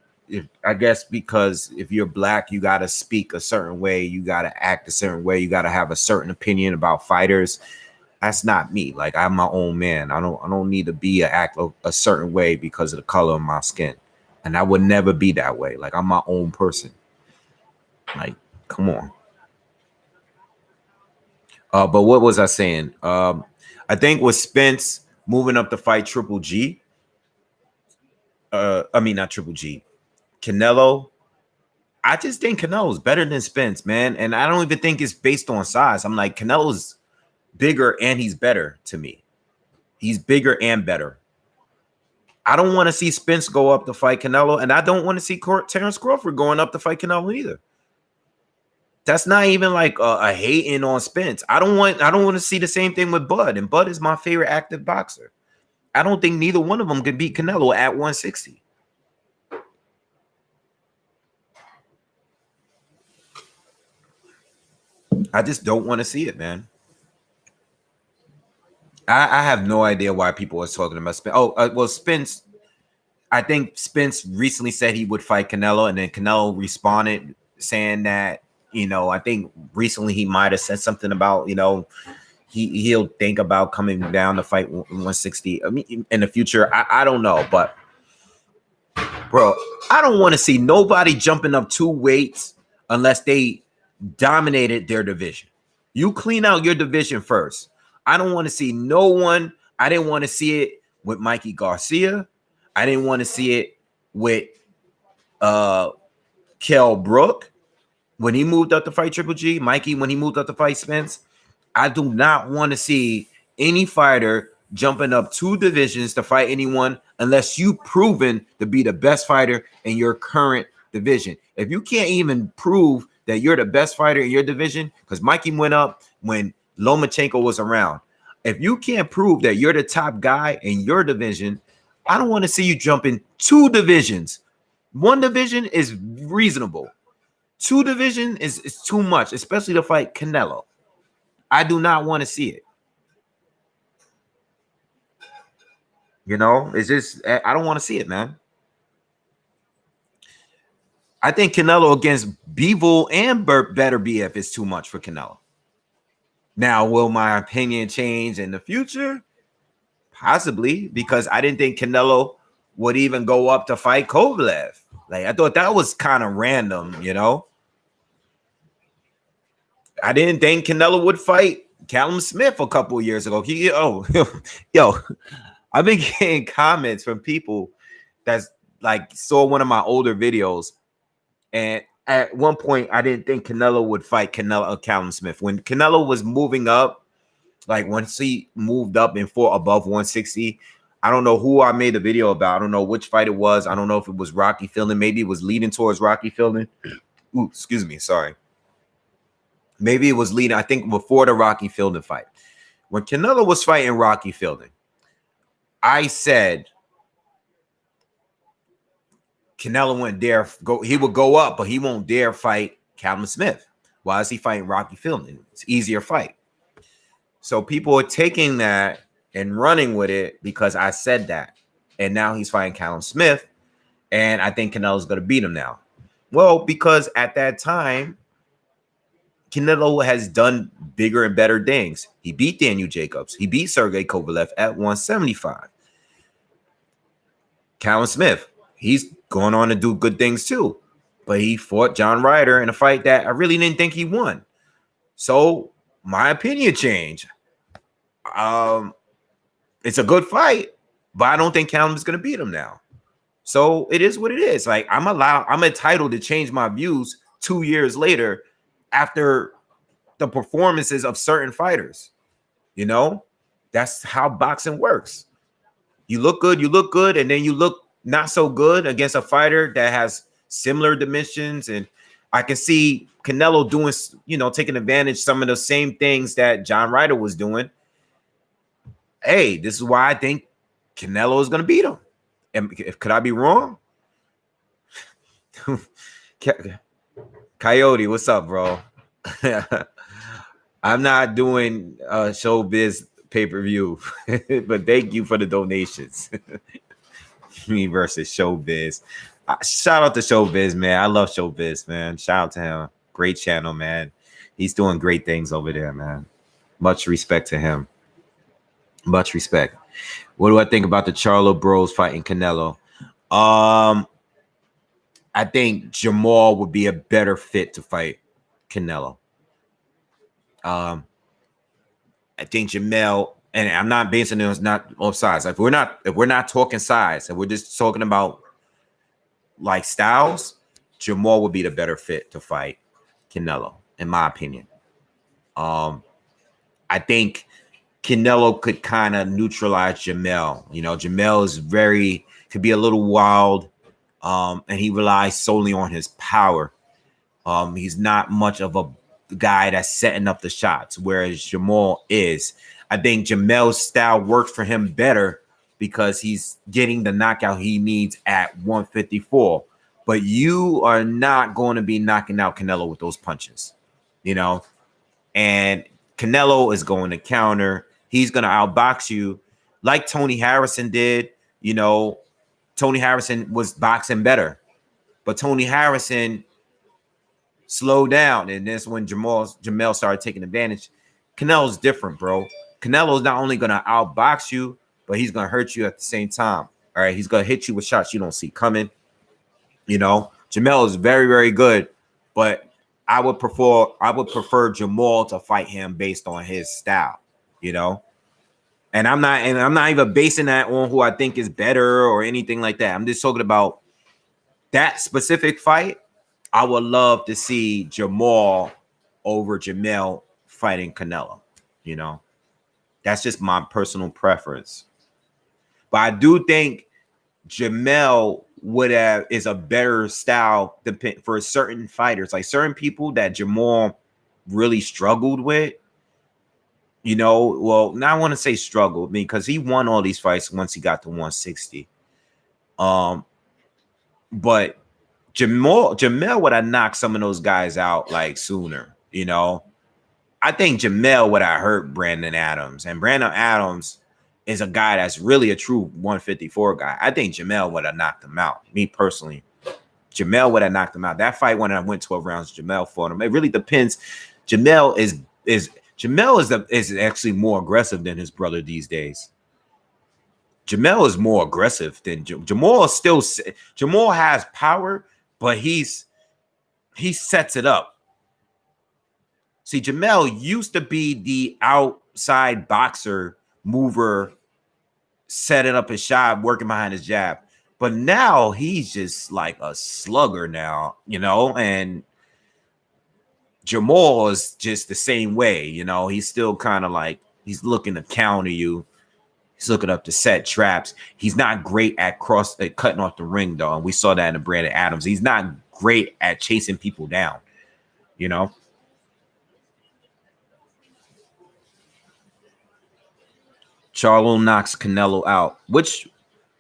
I guess because if you're black, you got to speak a certain way, you got to act a certain way, you got to have a certain opinion about fighters. That's not me. Like, I'm my own man. I don't need to be act a certain way because of the color of my skin. And I would never be that way. Like, I'm my own person. Like, come on. But what was I saying? I think with Spence moving up to fight Triple G. I mean, not Triple G. Canelo. I just think Canelo's better than Spence, man. And I don't even think it's based on size. I'm like, Canelo's bigger and he's better to me. He's bigger and better. I don't want to see Spence go up to fight Canelo, and I don't want to see Terrence Crawford going up to fight Canelo either. That's not even like a hating on Spence. I don't want to see the same thing with Bud, and Bud is my favorite active boxer. I don't think neither one of them could beat Canelo at 160. I just don't want to see it, man. I have no idea why people are talking about Spence. Well, Spence. I think Spence recently said he would fight Canelo, and then Canelo responded saying that, you know, I think recently he might have said something about, you know, he'll think about coming down to fight 160. I mean, in the future. I don't know, but bro, I don't want to see nobody jumping up 2 weights unless they dominated their division. You clean out your division first. I don't want to see no one. I didn't want to see it with Mikey Garcia. I didn't want to see it with Kell Brook when he moved up to fight Triple G. Mikey when he moved up to fight Spence. I do not want to see any fighter jumping up 2 divisions to fight anyone unless you've proven to be the best fighter in your current division. If you can't even prove that you're the best fighter in your division, because Mikey went up when Lomachenko was around. If you can't prove that you're the top guy in your division, I don't want to see you jump in 2 divisions. 1 division is reasonable. 2 division is too much, especially to fight Canelo. I do not want to see it. You know, it's just, I don't want to see it, man. I think Canelo against Bivol and Better BF is too much for Canelo. Now, will my opinion change in the future? Possibly, because I didn't think Canelo would even go up to fight Kovalev. Like, I thought that was kind of random, you know? I didn't think Canelo would fight Callum Smith a couple of years ago. Yo, I've been getting comments from people that's like saw one of my older videos, and at one point I didn't think Canelo would fight Callum Smith. When Canelo was moving up, like once he moved up and fought above 160, I don't know who I made the video about. I don't know which fight it was. I don't know if it was Rocky Fielding. Maybe it was leading towards Rocky Fielding. Ooh, excuse me. Sorry. Maybe it was leading, I think, before the Rocky Fielding fight. When Canelo was fighting Rocky Fielding, I said Canelo wouldn't dare go. He would go up, but he won't dare fight Callum Smith. Why is he fighting Rocky Fielding? It's easier fight. So people are taking that and running with it because I said that. And now he's fighting Callum Smith. And I think Canelo's going to beat him now. Well, because at that time, Canelo has done bigger and better things. He beat Daniel Jacobs. He beat Sergey Kovalev at 175. Callum Smith, he's going on to do good things too. But he fought John Ryder in a fight that I really didn't think he won. So my opinion changed. It's a good fight, but I don't think Callum's going to beat him now. So it is what it is. Like I'm entitled to change my views 2 years later after the performances of certain fighters. You know, that's how boxing works. You look good, and then you look not so good against a fighter that has similar dimensions. And I can see Canelo doing, taking advantage of some of the same things that John Ryder was doing. Hey, this is why I think Canelo is going to beat him. And could I be wrong? Coyote, what's up, bro? I'm not doing showbiz pay-per-view, but thank you for the donations. Me versus showbiz. Shout out to showbiz, man. I love showbiz, man. Shout out to him. Great channel, man. He's doing great things over there, man. Much respect to him. Much respect. What do I think about the Charlo bros fighting Canelo? I think Jamal would be a better fit to fight Canelo. I think Jamel, and I'm not basing it on not on size. If we're not talking size, and we're just talking about like styles, Jamal would be the better fit to fight Canelo, in my opinion. I think Canelo could kind of neutralize Jamel. Jamel is could be a little wild, and he relies solely on his power. He's not much of a guy that's setting up the shots, whereas Jamal is. I think Jamel's style works for him better because he's getting the knockout he needs at 154. But you are not going to be knocking out Canelo with those punches, and Canelo is going to counter. He's going to outbox you like Tony Harrison did. Tony Harrison was boxing better, but Tony Harrison slowed down, and that's when Jamel started taking advantage. Canelo's different, bro. Canelo's not only going to outbox you, but he's going to hurt you at the same time. All right, he's going to hit you with shots you don't see coming. Jamel is very, very good, but I would prefer Jamal to fight him based on his style. And I'm not even basing that on who I think is better or anything like that. I'm just talking about that specific fight. I would love to see Jamal over Jamel fighting Canelo. That's just my personal preference. But I do think Jamel is a better style for certain fighters, like certain people that Jamal really struggled with. Well, now I want to say struggled because he won all these fights once he got to 160. But Jamel would have knocked some of those guys out like sooner. I think Jamel would have hurt Brandon Adams, and Brandon Adams is a guy that's really a true 154 guy. I think Jamel would have knocked him out. Me personally, Jamel would have knocked him out. That fight when I went 12 rounds, Jamel fought him. It really depends. Jamel is actually more aggressive than his brother these days. Jamel is more aggressive than Jamal. Jamal has power, but he sets it up. See, Jamel used to be the outside boxer, mover, setting up his shot, working behind his jab. But now he's just like a slugger now, and Jamal is just the same way, he's still kind of like, he's looking to counter you. He's looking up to set traps. He's not great at cutting off the ring, though. And we saw that in the Brandon Adams. He's not great at chasing people down, Charlo knocks Canelo out. Which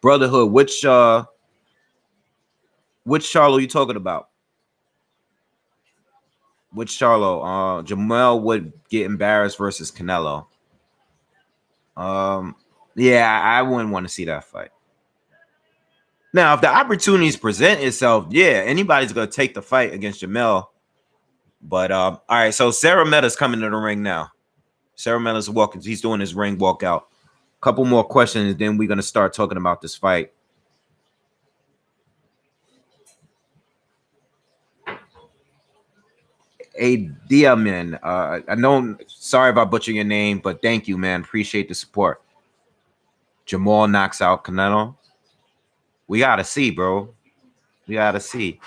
brotherhood? Which Charlo you talking about? Which Charlo? Jamel would get embarrassed versus Canelo. Yeah, I wouldn't want to see that fight. Now, if the opportunities present itself, yeah, anybody's gonna take the fight against Jamel. But all right, so Szeremeta's coming to the ring now. Szeremeta's walking, he's doing his ring walkout. Couple more questions, then we're gonna start talking about this fight. Hey, Diaman, I know, sorry if I butcher your name, but thank you, man. Appreciate the support. Jamal knocks out Canelo. We gotta see, bro. We gotta see.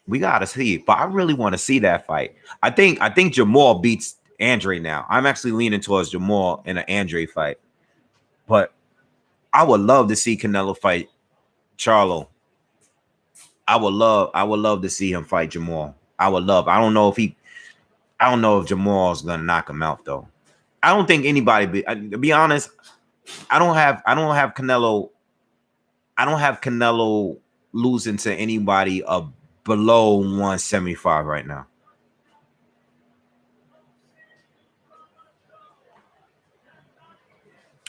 We gotta see. But I really want to see that fight. I think Jamal beats Andre now. I'm actually leaning towards Jamal in an Andre fight. But I would love to see Canelo fight Charlo. I would love to see him fight Jamal. I would love. I don't know if Jamal's gonna knock him out though. I don't think anybody. To be honest, I don't have Canelo. I don't have Canelo losing to anybody below 175 right now.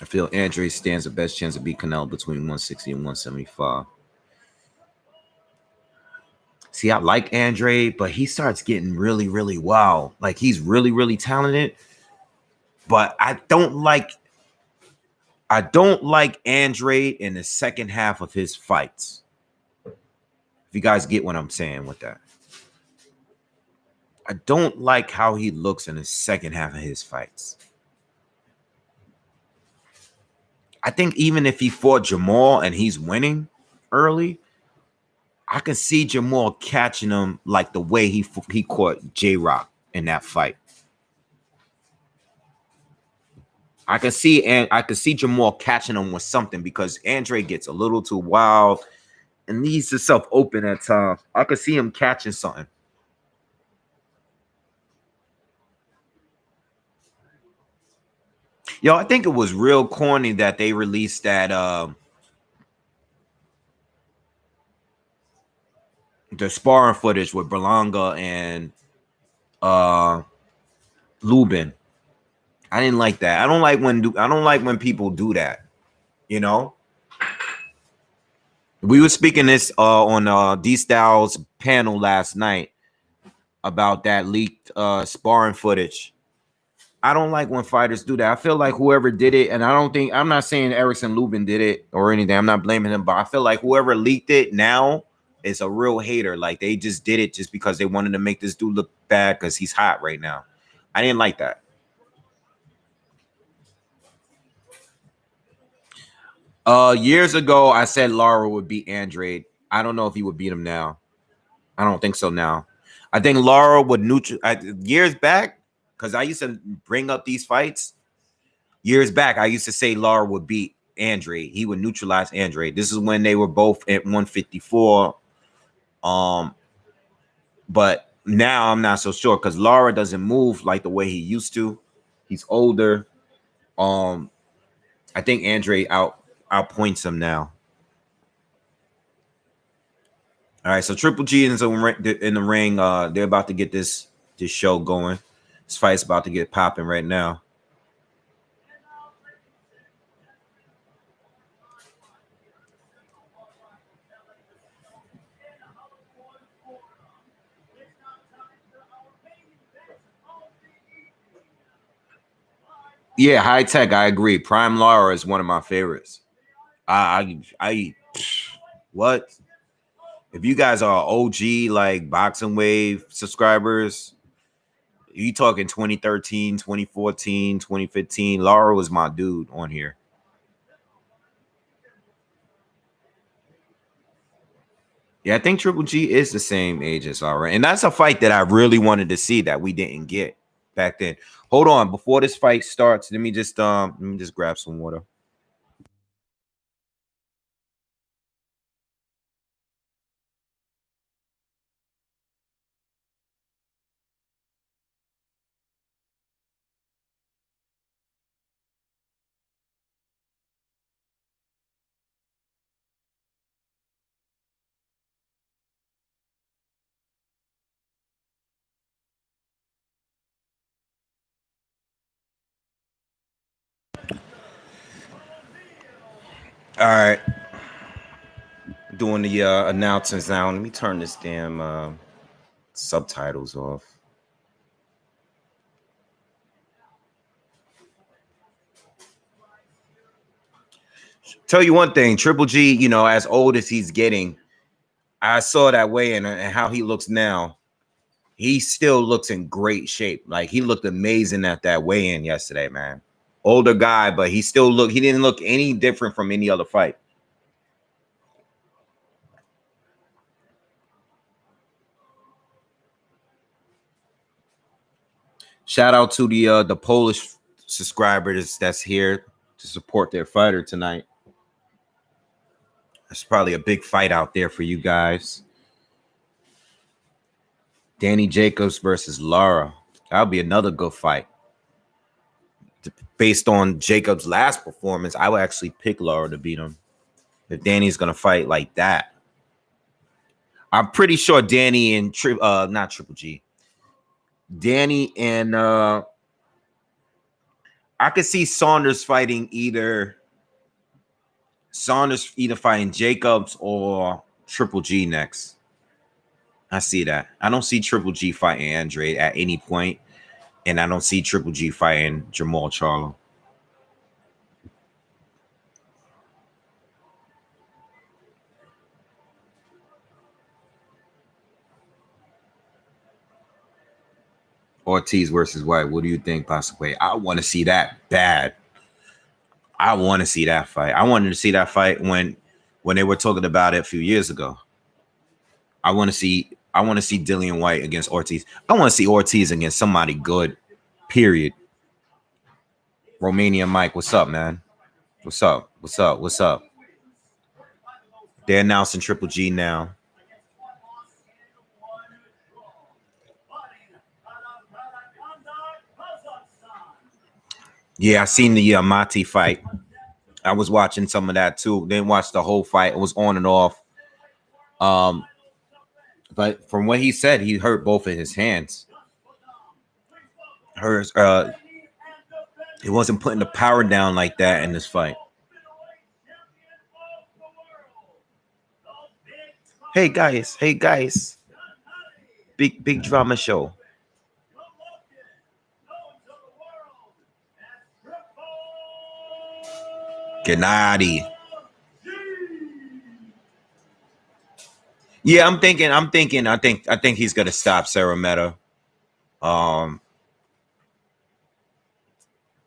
I feel Andre stands the best chance to beat Canelo between 160 and 175. See, I like Andre, but he starts getting really, really wild. Like he's really, really talented. But I don't like Andre in the second half of his fights. If you guys get what I'm saying with that. I don't like how he looks in the second half of his fights. I think even if he fought Jamal and he's winning early, I can see Jamal catching him like the way he caught J-Rock in that fight. I can see Jamal catching him with something because Andre gets a little too wild and leaves himself open at times. I could see him catching something. Yo, I think it was real corny that they released that the sparring footage with Berlanga and Lubin. I didn't like that. I don't like when people do that. You know, we were speaking this on D Styles panel last night about that leaked sparring footage. I don't like when fighters do that. I feel like whoever did it, and I'm not saying Erickson Lubin did it or anything. I'm not blaming him, but I feel like whoever leaked it now is a real hater. Like they just did it just because they wanted to make this dude look bad because he's hot right now. I didn't like that. Years ago, I said Lara would beat Andre. I don't know if he would beat him now. I don't think so now. I think Lara would neutral years back because I used to bring up these fights. Years back, I used to say Lara would beat Andre. He would neutralize Andre. This is when they were both at 154. But now I'm not so sure because Lara doesn't move like the way he used to. He's older. I think Andre outpoints him now. All right, so Triple G is in the ring. They're about to get this show going. This fight's about to get popping right now. Yeah, high tech. I agree. Prime Lara is one of my favorites. What? If you guys are OG like BoxingWave subscribers, you talking 2013, 2014, 2015. Lara was my dude on here. Yeah, I think Triple G is the same age as Lara. And that's a fight that I really wanted to see that we didn't get back then. Hold on, before this fight starts, let me just grab some water. All right. Doing the announcements now. Let me turn this damn subtitles off. Tell you one thing, Triple G, you know, as old as he's getting, I saw that weigh-in and how he looks now. He still looks in great shape. Like, he looked amazing at that weigh-in yesterday, man. Older guy, but he didn't look any different from any other fight. Shout out to the Polish subscribers that's here to support their fighter tonight. It's probably a big fight out there for you guys. Danny Jacobs versus Lara. That'll be another good fight. Based on Jacobs' last performance, I would actually pick Lara to beat him. If Danny's gonna fight like that, I'm pretty sure Danny and not Triple G. Danny and I could see Saunders either fighting Jacobs or Triple G next. I see that. I don't see Triple G fighting Andre at any point, and I don't see Triple G fighting Jamal Charlo. Ortiz versus White. What do you think, possibly? I want to see that bad. I want to see that fight. I wanted to see that fight when they were talking about it a few years ago. I want to see Dillian White against Ortiz. I want to see Ortiz against somebody good. Period. Romania Mike, what's up, man? What's up? What's up? What's up? They're announcing Triple G now. Yeah, I seen the Mati fight. I was watching some of that too. Didn't watch the whole fight. It was on and off. But from what he said, he hurt both of his hands. He wasn't putting the power down like that in this fight. Hey guys. Big drama show. Gennady. Yeah, I think he's gonna stop Szeremeta. Like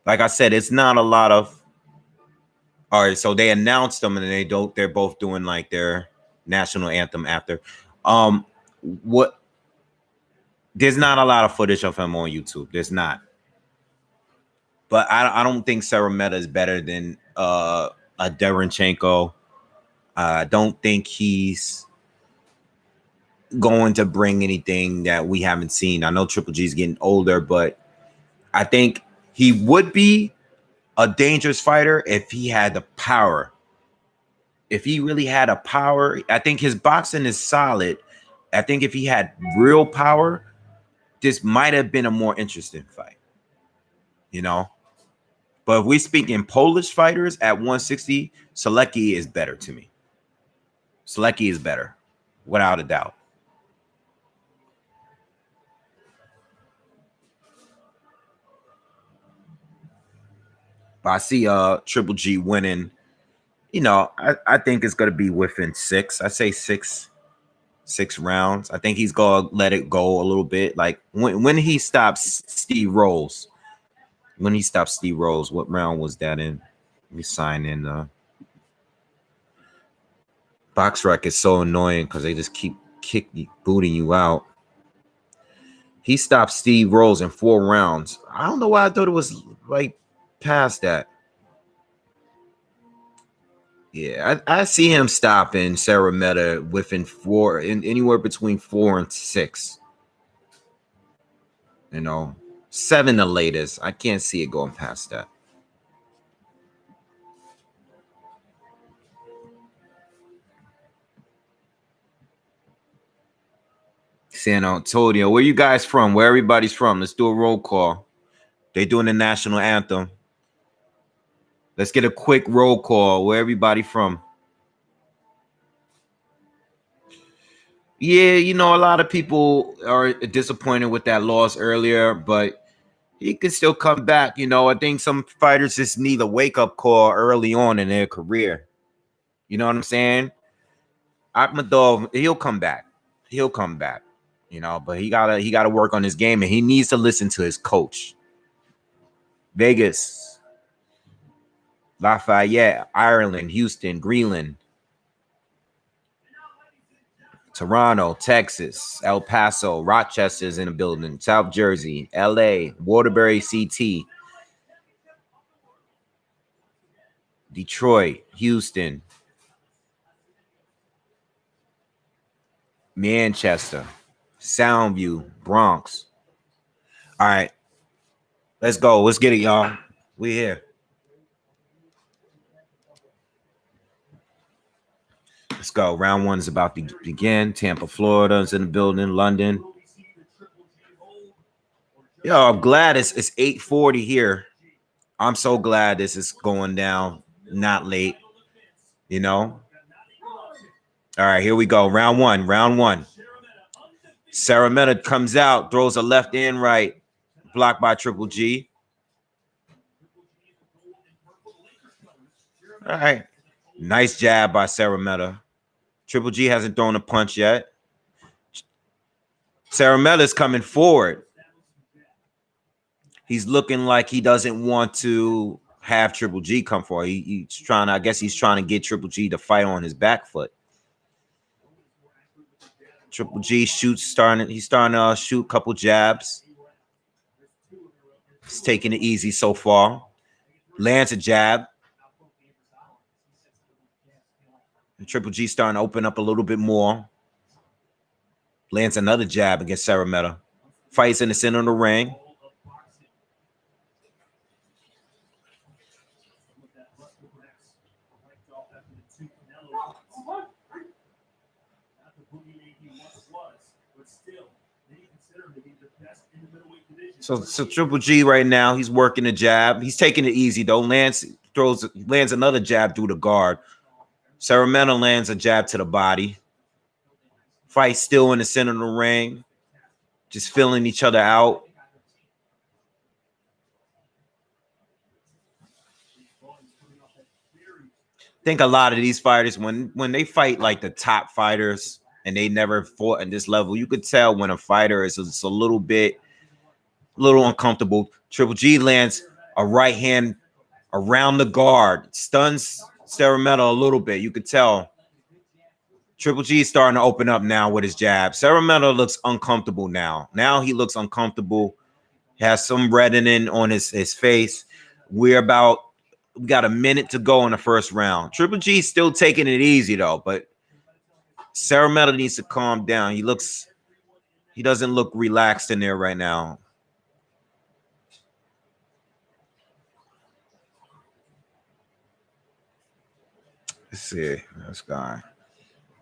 I said, it's not a lot of. All right, so they announced them, and they're both doing like their national anthem after. What? There's not a lot of footage of him on YouTube. There's not. But I don't think Szeremeta is better than a Derenchenko. I don't think he's going to bring anything that we haven't seen. I know Triple G's getting older, but I think he would be a dangerous fighter if he had the power. If he really had a power, I think his boxing is solid. I think if he had real power, this might have been a more interesting fight. You know? But if we speak in Polish fighters at 160, Selecki is better to me. Selecki is better, without a doubt. But I see Triple G winning. You know, I think it's going to be within 6. I say 6 rounds. I think he's going to let it go a little bit. Like when he stops Steve Rolls. When he stopped Steve Rolls, what round was that in? Let me sign in. BoxRec is so annoying because they just keep booting you out. He stopped Steve Rolls in 4 rounds. I don't know why I thought it was like past that. Yeah, I see him stopping Szeremeta within 4, anywhere between 4 and 6. You know, 7 the latest. I can't see it going past that. San Antonio. Where you guys from? Where everybody's from? Let's do a roll call. They doing the national anthem. Let's get a quick roll call. Where everybody from? Yeah, you know, a lot of people are disappointed with that loss earlier, but he can still come back. You know, I think some fighters just need a wake-up call early on in their career. You know what I'm saying? Ahmedov, he'll come back. He'll come back. You know, but he gotta work on his game, and he needs to listen to his coach. Vegas, Lafayette, Ireland, Houston, Greenland, Toronto, Texas, El Paso, Rochester's in the building, South Jersey, LA, Waterbury, CT, Detroit, Houston, Manchester, Soundview, Bronx. All right, let's go. Let's get it, y'all. We here. Let's go. Round one is about to begin. Tampa, Florida is in the building. London. Yo, I'm glad it's 8:40 here. I'm so glad this is going down. Not late. You know. All right, here we go. Round one. Round one. Szeremeta comes out, throws a left and right, blocked by Triple G. All right. Nice jab by Szeremeta. Triple G hasn't thrown a punch yet. Szeremeta's coming forward. He's looking like he doesn't want to have Triple G come forward. He's trying to, I guess he's trying to get Triple G to fight on his back foot. Triple G he's starting to shoot a couple jabs. He's taking it easy so far. Lands a jab. And Triple G starting to open up a little bit more. Lands another jab against Szeremeta. Fights in the center of the ring. So Triple G right now, he's working the jab. He's taking it easy though. Lands another jab through the guard. Szeremeta lands a jab to the body. Fight still in the center of the ring. Just filling each other out. I think a lot of these fighters, when they fight like the top fighters and they never fought at this level, you could tell when a fighter is just a little uncomfortable. Triple G lands a right hand around the guard, stuns Szeremeta a little bit. You could tell Triple G is starting to open up now with his jab. Szeremeta looks uncomfortable now. Now he looks uncomfortable. He has some reddening on his face. We got a minute to go in the first round. Triple G still taking it easy though, but Szeremeta needs to calm down. He doesn't look relaxed in there right now. Let's see this guy.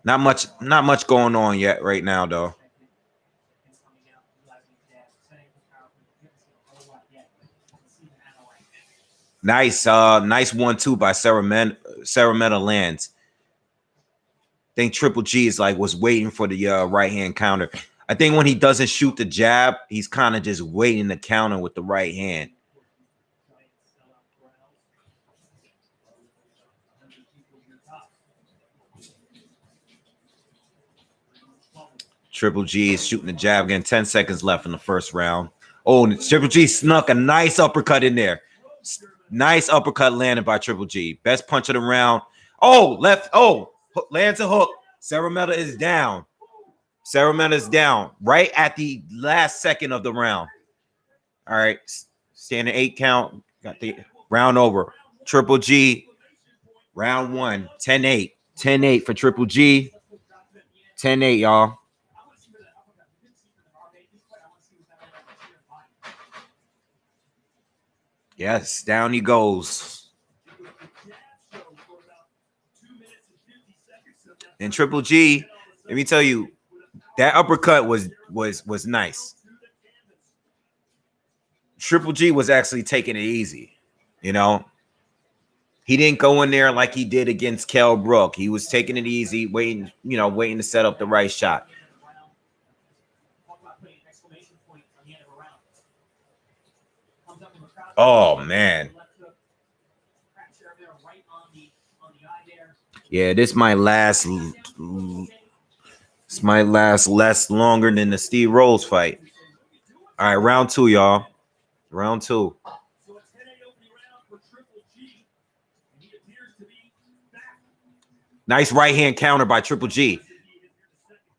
Not much going on yet right now though. Nice 1-2 by Szeremeta lands. I think Triple G was waiting for the right hand counter. I think when he doesn't shoot the jab, he's kind of just waiting to counter with the right hand. Triple G is shooting the jab again. 10 seconds left in the first round. Oh, Triple G snuck a nice uppercut in there. Nice uppercut landed by Triple G. Best punch of the round. Oh, left. Oh, lands a hook. Szeremeta is down. Szeremeta is down right at the last second of the round. All right. Standing 8 count. Got the round over. Triple G. Round 1. 10-8. 10-8 for Triple G. 10-8, y'all. Yes, down he goes. And Triple G, let me tell you, that uppercut was nice. Triple G was actually taking it easy, you know. He didn't go in there like he did against Kell Brook. He was taking it easy, waiting to set up the right shot. Oh, man. Yeah, this might last. This might last less longer than the Steve Rose fight. All right, round two, y'all. Round two. Nice right hand counter by Triple G.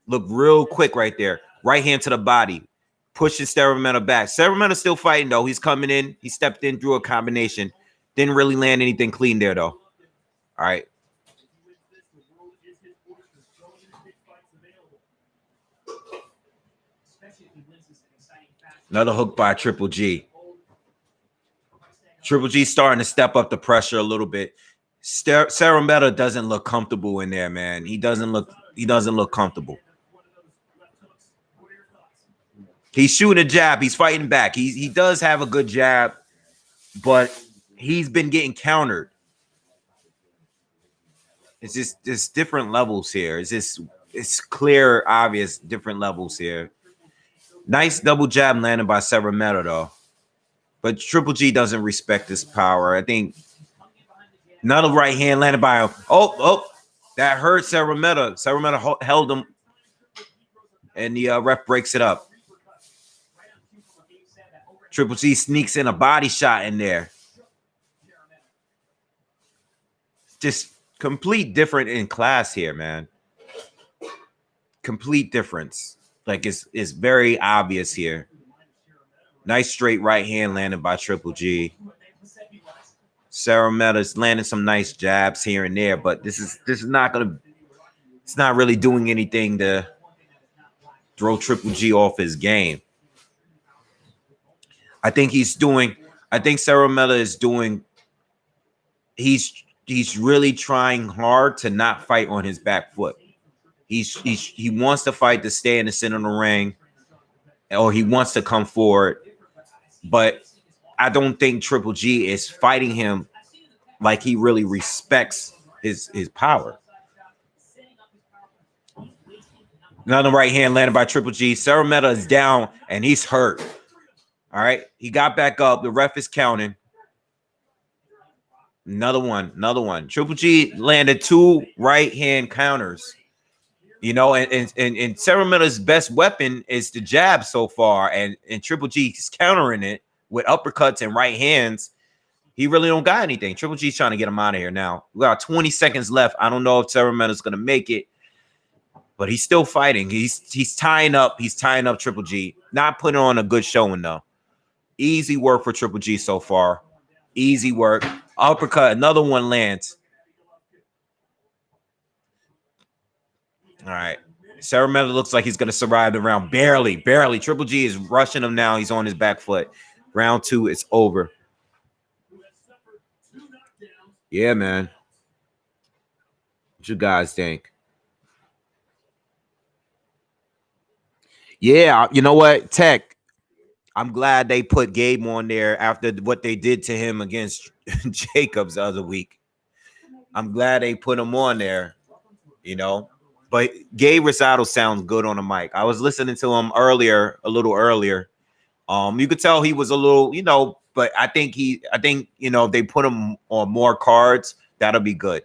Look real quick right there. Right hand to the body. Pushes Szeremeta back. Szeremeta still fighting, though. He's coming in. He stepped in through a combination. Didn't really land anything clean there, though. All right. Another hook by Triple G. Triple G starting to step up the pressure a little bit. Szeremeta doesn't look comfortable in there, man. He doesn't look comfortable. He's shooting a jab. He's fighting back. He does have a good jab, but he's been getting countered. It's just there's different levels here. It's clear, obvious, different levels here. Nice double jab landed by Szeremeta, though. But Triple G doesn't respect his power. I think another right hand landed by him. Oh, that hurt Szeremeta. Szeremeta held him, and the ref breaks it up. Triple G sneaks in a body shot in there. Just complete different in class here, man. Complete difference. Like it's very obvious here. Nice straight right hand landed by Triple G. Szeremeta's landing some nice jabs here and there, but this is not gonna. It's not really doing anything to throw Triple G off his game. I think Szeremeta is doing. He's really trying hard to not fight on his back foot. He wants to fight to stay in the center of the ring, or he wants to come forward. But I don't think Triple G is fighting him like he really respects his power. Another right hand landed by Triple G. Szeremeta is down and he's hurt. All right, he got back up. The ref is counting. Another one. Triple G landed 2 right hand counters. You know, and Szeremeta's best weapon is the jab so far, and Triple G is countering it with uppercuts and right hands. He really don't got anything. Triple G's trying to get him out of here now. We got 20 seconds left. I don't know if Szeremeta's gonna make it, but he's still fighting. He's tying up. He's tying up Triple G. Not putting on a good showing though. Easy work for Triple G so far. Easy work. Uppercut. Another one lands. All right. Szeremeta looks like he's going to survive the round. Barely. Triple G is rushing him now. He's on his back foot. Round 2, it's over. Yeah, man. What you guys think? Yeah, you know what? Tech, I'm glad they put Gabe on there after what they did to him against Jacobs the other week. I'm glad they put him on there, you know. But Gabe Rosado sounds good on the mic. I was listening to him a little earlier. You could tell he was a little, you know, but I think you know, if they put him on more cards, that'll be good.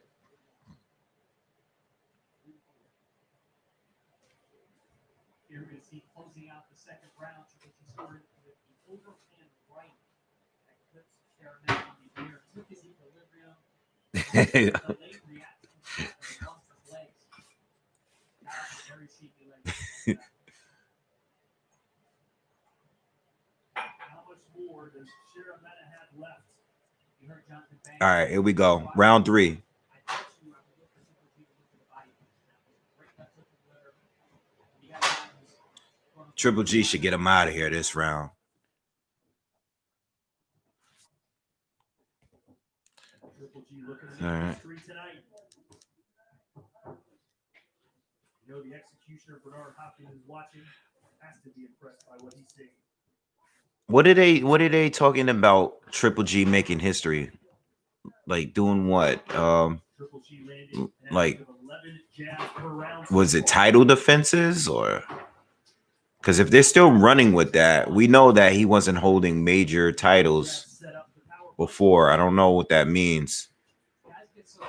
All right, here we go. Round 3. Triple G should get him out of here this round. All right. The executioner Bernard Hopkins is watching has to be impressed by what he's seeing. What are they talking about? Triple G making history, like doing what? Like, was it title defenses or? Because if they're still running with that, we know that he wasn't holding major titles before. I don't know what that means.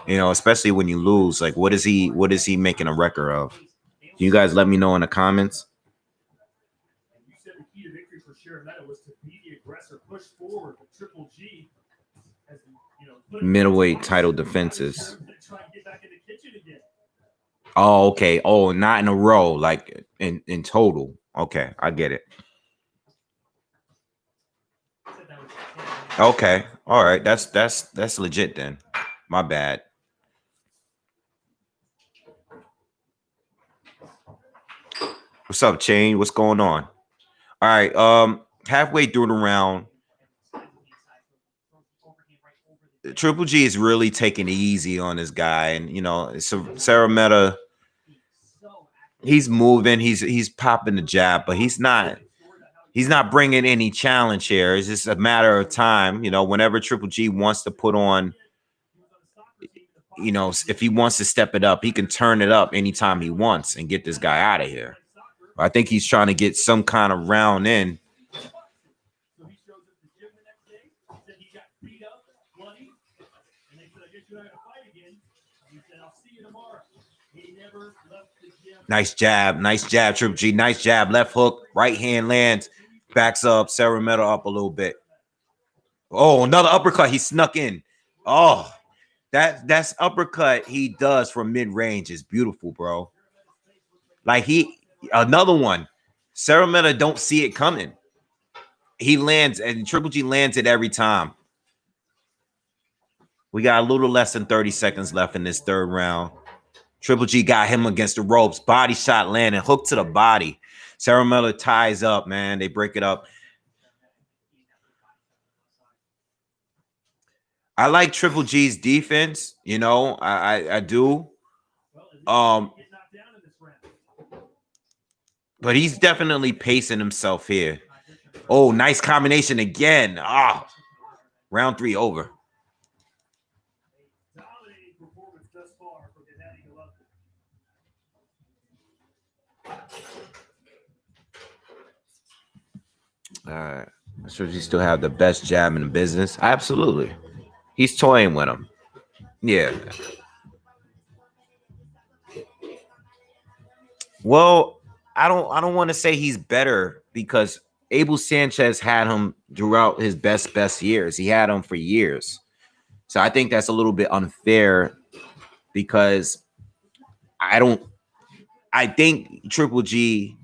You know, especially when you lose. Like, what is he making a record of? Can you guys let me know in the comments? You said the key to victory for Szeremeta was to be the aggressor, push forward. But Triple G has, middleweight title defenses. Oh, okay. Oh, not in a row, like in total. Okay, I get it. Okay, all right. That's legit then. My bad. What's up, Chain? What's going on? All right. Halfway through the round, Triple G is really taking it easy on this guy, and you know, so Szeremeta, he's moving, he's popping the jab, but he's not bringing any challenge here. It's just a matter of time. You know, whenever Triple G wants to put on, you know, if he wants to step it up, he can turn it up anytime he wants and get this guy out of here. I think he's trying to get some kind of round in. Nice jab, Triple G. Nice jab, left hook, right hand lands, backs up, Szeremeta up a little bit. Oh, another uppercut. He snuck in. Oh, that's uppercut he does from mid range is beautiful, bro. Like another one. Szeremeta don't see it coming. He lands, and Triple G lands it every time. We got a little less than 30 seconds left in this third round. Triple G got him against the ropes. Body shot landing. Hook to the body. Szeremeta ties up, man. They break it up. I like Triple G's defense. You know, I do. But he's definitely pacing himself here. Oh, nice combination again. Ah, round 3 over. All right. Should he still have the best jab in the business? Absolutely. He's toying with him. Yeah. Well, I don't want to say he's better because Abel Sanchez had him throughout his best years. He had him for years. So I think that's a little bit unfair because I think Triple G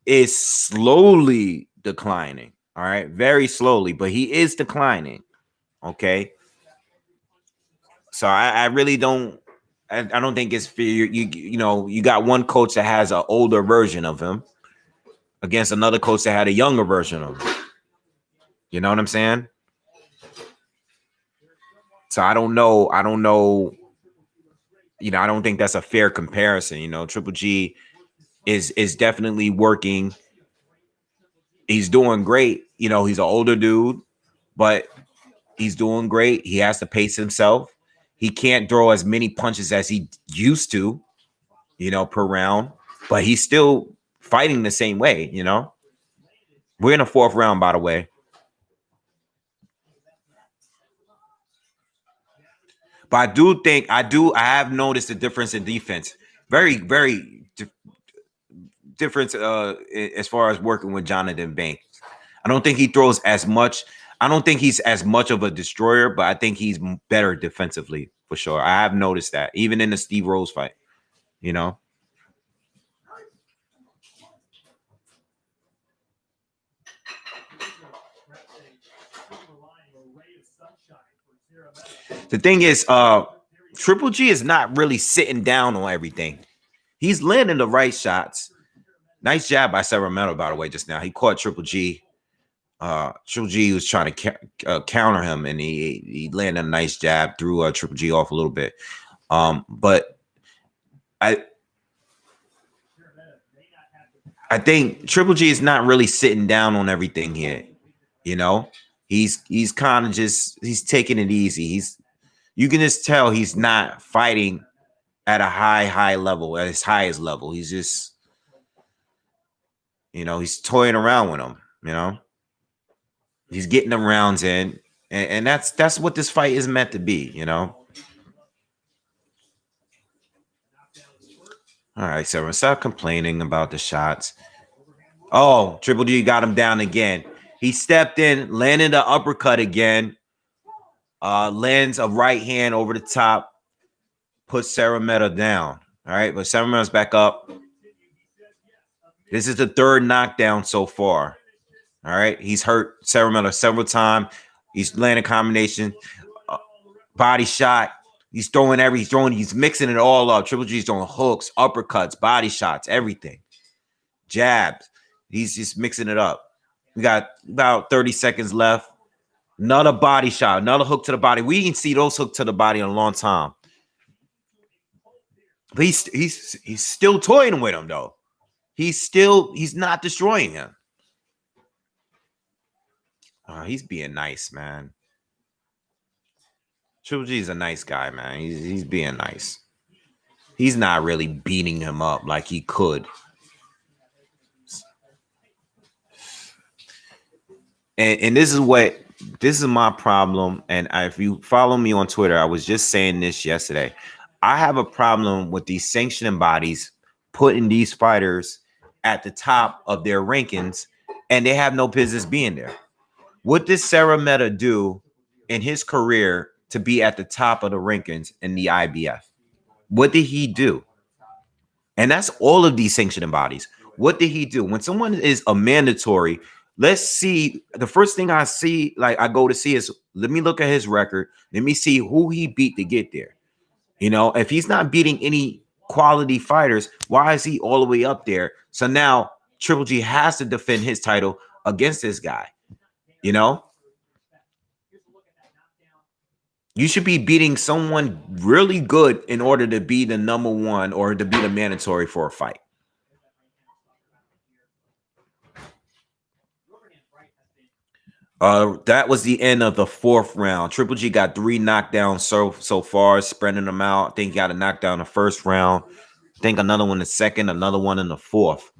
is slowly declining. All right, very slowly, but he is declining. Okay. So I really don't. I don't think it's fair. You know, you got one coach that has an older version of him against another coach that had a younger version of him. You know what I'm saying? So I don't know. You know, I don't think that's a fair comparison. You know, Triple G is definitely working. He's doing great. You know, he's an older dude, but he's doing great. He has to pace himself. He can't throw as many punches as he used to, you know, per round, but he's still fighting the same way, you know. We're in the 4th round, by the way. But I do think I have noticed a difference in defense. Very, very difference as far as working with Jonathan Banks. I don't think he throws as much. I don't think he's as much of a destroyer, but I think he's better defensively for sure. I have noticed that even in the Steve Rose fight, you know. The thing is, Triple G is not really sitting down on everything. He's landing the right shots. Nice jab by Szeremeta, by the way, just now. He caught Triple G. Triple G was trying to counter him, and he landed a nice jab, threw Triple G off a little bit. But I think Triple G is not really sitting down on everything here. You know, he's kind of he's taking it easy. You can just tell he's not fighting at a high level, at his highest level. He's just, you know, he's toying around with him, you know. He's getting them rounds in, and that's what this fight is meant to be, you know. All right, so stop complaining about the shots. Oh, Triple G got him down again. He stepped in, landed the uppercut again. Lands a right hand over the top, puts Szeremeta down. All right, but Szeremeta's back up. This is the third knockdown so far. All right, he's hurt Szeremeta several times. He's landing combination, body shot. He's mixing it all up. Triple G's throwing hooks, uppercuts, body shots, everything. Jabs. He's just mixing it up. We got about 30 seconds left. Another body shot, another hook to the body. We didn't see those hooks to the body in a long time. But he's still toying with him though. He's not destroying him. He's being nice, man. Triple G is a nice guy, man. He's being nice. He's not really beating him up like he could. And this is my problem. And if you follow me on Twitter, I was just saying this yesterday. I have a problem with these sanctioning bodies putting these fighters at the top of their rankings, and they have no business being there. What did Szeremeta do in his career to be at the top of the rankings in the IBF? What did he do? And that's all of these sanctioning bodies. What did he do? When someone is a mandatory, let's see. The first thing I see, like I go to see, is let me look at his record. Let me see who he beat to get there. You know, if he's not beating any quality fighters, why is he all the way up there? So now Triple G has to defend his title against this guy. You know, you should be beating someone really good in order to be the number one or to be the mandatory for a fight. That was the end of the fourth round. Triple G got 3 knockdowns so far, spreading them out. I think he got a knockdown in the first round. I think another one in the second, another one in the fourth.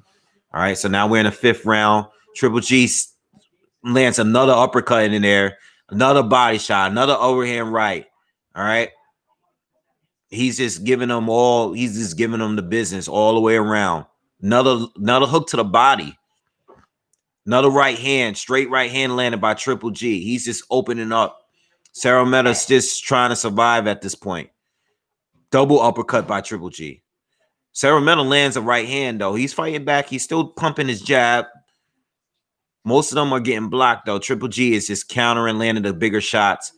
All right, so now we're in the fifth round. Triple G lands another uppercut in there, another body shot, another overhand right. All right. He's just giving them the business all the way around. Another hook to the body. Another right hand, straight right hand landed by Triple G. He's just opening up. Szeremeta's just trying to survive at this point. Double uppercut by Triple G. Szeremeta lands a right hand, though. He's fighting back. He's still pumping his jab. Most of them are getting blocked, though. Triple G is just countering, landing the bigger shots.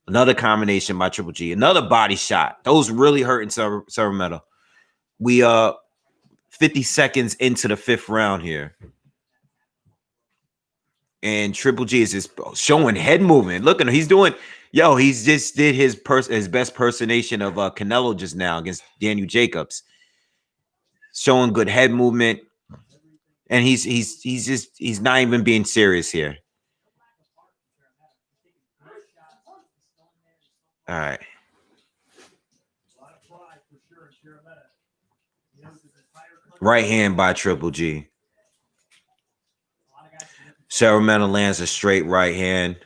Another combination by Triple G. Another body shot. Those really hurting Szeremeta. We 50 seconds into the fifth round here. And Triple G is just showing head movement. Look at him. He's doing, he's just did his best personation of Canelo just now against Daniel Jacobs. Showing good head movement. And he's not even being serious here. All right. Right hand by Triple G. Szeremeta lands a straight right hand.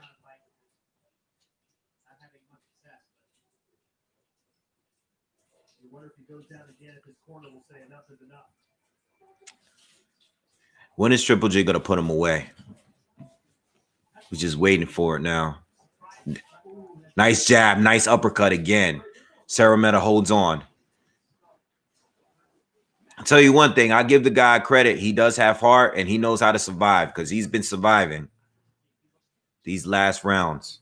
When is Triple G going to put him away? We're just waiting for it now. Nice jab, nice uppercut again. Szeremeta holds on. I'll tell you one thing. I give the guy credit. He does have heart, and he knows how to survive because he's been surviving these last rounds.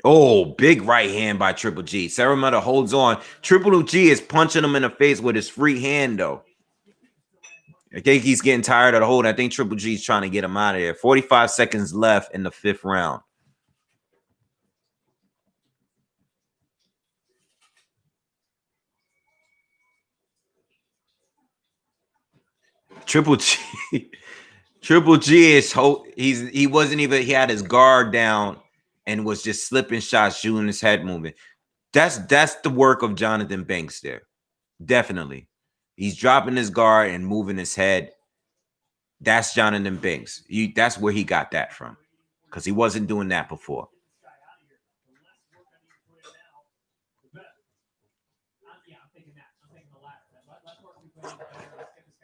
Oh, big right hand by Triple G. Szeremeta holds on. Triple G is punching him in the face with his free hand, though. I think he's getting tired of the hold. I think Triple G is trying to get him out of there. 45 seconds left in the fifth round. Triple G is he had his guard down and was just slipping shots, shooting his head movement. That's the work of Jonathan Banks there. Definitely. He's dropping his guard and moving his head. That's Jonathan Banks. That's where he got that from. because he wasn't doing that before.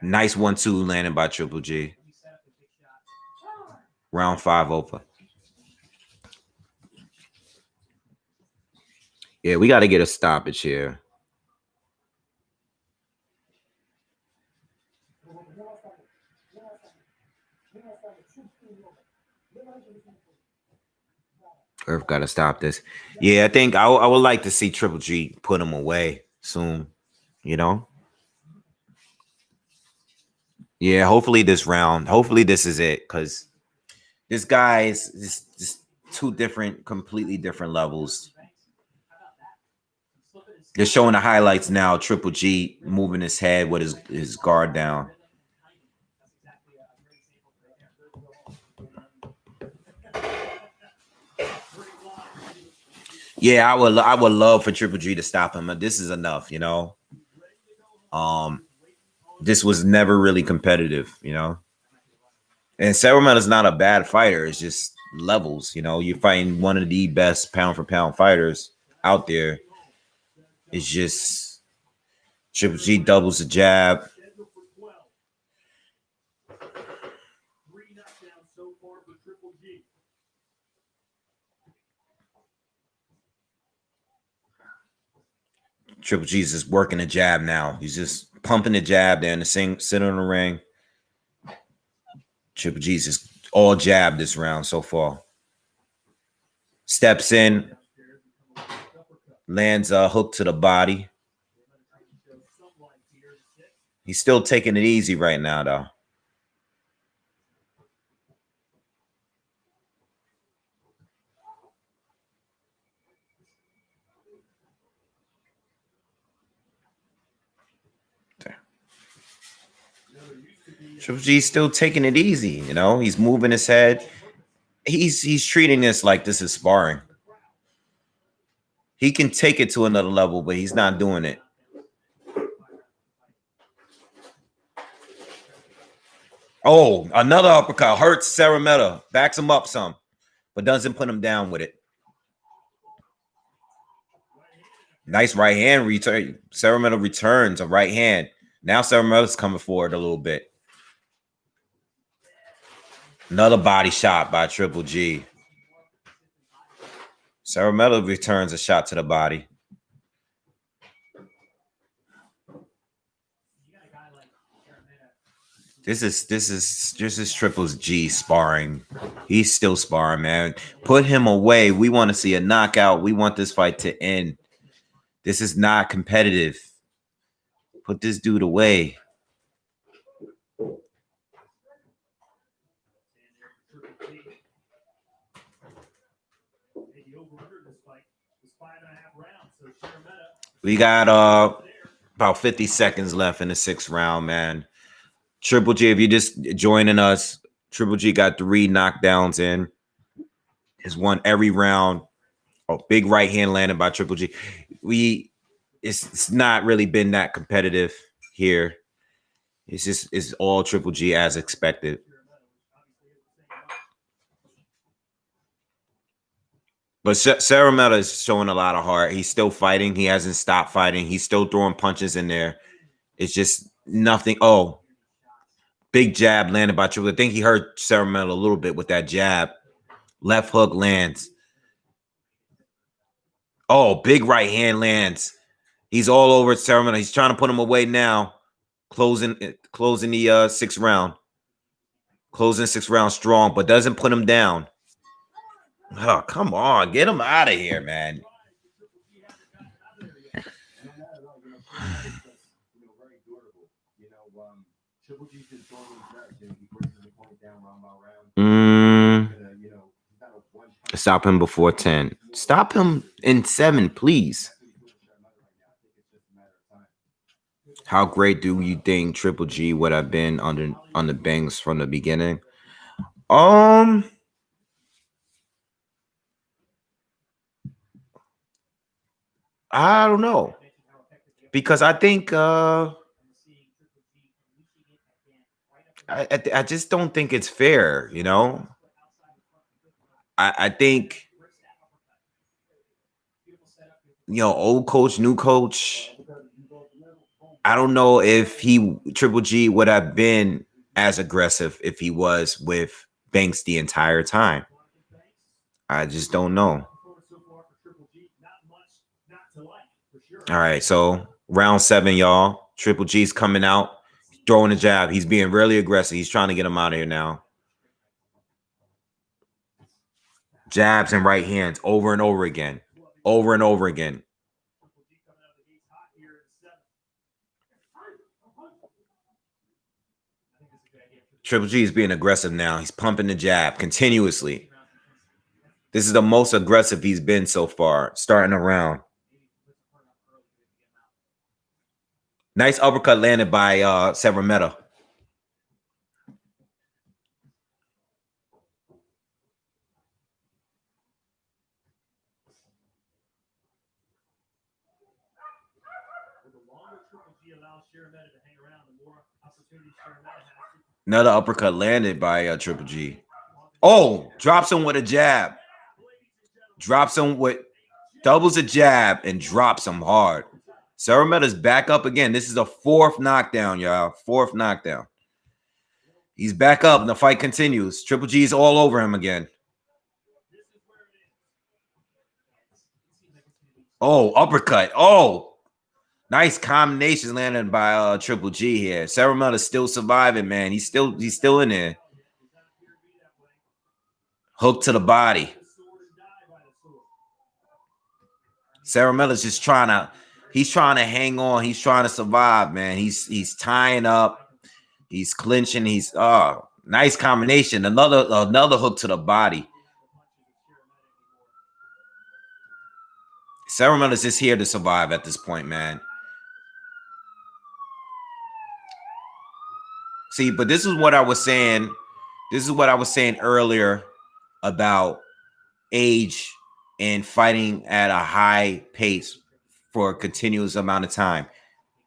Nice 1-2 landing by Triple G. Round 5 over. Yeah, we got to get a stoppage here. Earth got to stop this. Yeah, I think I would like to see Triple G put him away soon, you know? Yeah, hopefully this round, hopefully this is it, because this guy is just two different, completely different levels. They're showing the highlights now. Triple G moving his head with his guard down. Yeah, I would love for Triple G to stop him, but this is enough, you know. This was never really competitive, you know. And Szeremeta is not a bad fighter. It's just levels, you know. You're fighting one of the best pound for pound fighters out there. It's just Triple G doubles the jab. Triple G's just working the jab now. He's just pumping the jab there in the center of the ring. Triple G's just all jab this round so far. Steps in, lands a hook to the body. He's still taking it easy right now, though. Triple G's still taking it easy, you know. He's moving his head. He's treating this like this is sparring. He can take it to another level, but he's not doing it. Oh, another uppercut hurts Szeremeta. Backs him up some, but doesn't put him down with it. Nice right hand return. Szeremeta returns a right hand. Now Szeremeta's coming forward a little bit. Another body shot by Triple G. Szeremeta returns a shot to the body. This is Triple G sparring. He's still sparring, man. Put him away. We want to see a knockout. We want this fight to end. This is not competitive. Put this dude away. We got about 50 seconds left in the 6th round, man. Triple G, if you're just joining us, Triple G got 3 knockdowns in. Has won every round. Oh, big right hand landed by Triple G. It's not really been that competitive here. It's all Triple G as expected. But Szeremeta is showing a lot of heart. He's still fighting. He hasn't stopped fighting. He's still throwing punches in there. It's just nothing. Oh, big jab landed by Triple. I think he hurt Szeremeta a little bit with that jab. Left hook lands. Oh, big right hand lands. He's all over Szeremeta. He's trying to put him away now. Closing the 6th round. Closing 6th round strong, but doesn't put him down. Oh, come on. Get him out of here, man. Stop him before 10. Stop him in 7, please. How great do you think Triple G would have been on the bangs from the beginning? I don't know, because I think I just don't think it's fair, you know. I think, old coach, new coach. I don't know if Triple G would have been as aggressive if he was with Banks the entire time. I just don't know. All right, so round 7, y'all. Triple G's coming out, throwing a jab. He's being really aggressive. He's trying to get him out of here now. Jabs and right hands over and over again. Over and over again. Triple G is being aggressive now. He's pumping the jab continuously. This is the most aggressive he's been so far, starting around. Nice uppercut landed by Szeremeta. Another uppercut landed by Triple G. Oh, drops him with a jab. Drops him with, doubles a jab and drops him hard. Szeremeta's back up again. This is a 4th knockdown, y'all. 4th knockdown. He's back up and the fight continues. Triple G's all over him again. Oh, uppercut. Oh, nice combination landed by Triple G here. Szeremeta's still surviving, man. He's still in there. Hook to the body. Szeremeta's just trying to hang on. He's trying to survive, man. He's tying up. He's clinching. He's nice combination. Another hook to the body. Szeremeta's just here to survive at this point, man. See, but this is what I was saying. This is what I was saying earlier about age and fighting at a high pace for a continuous amount of time.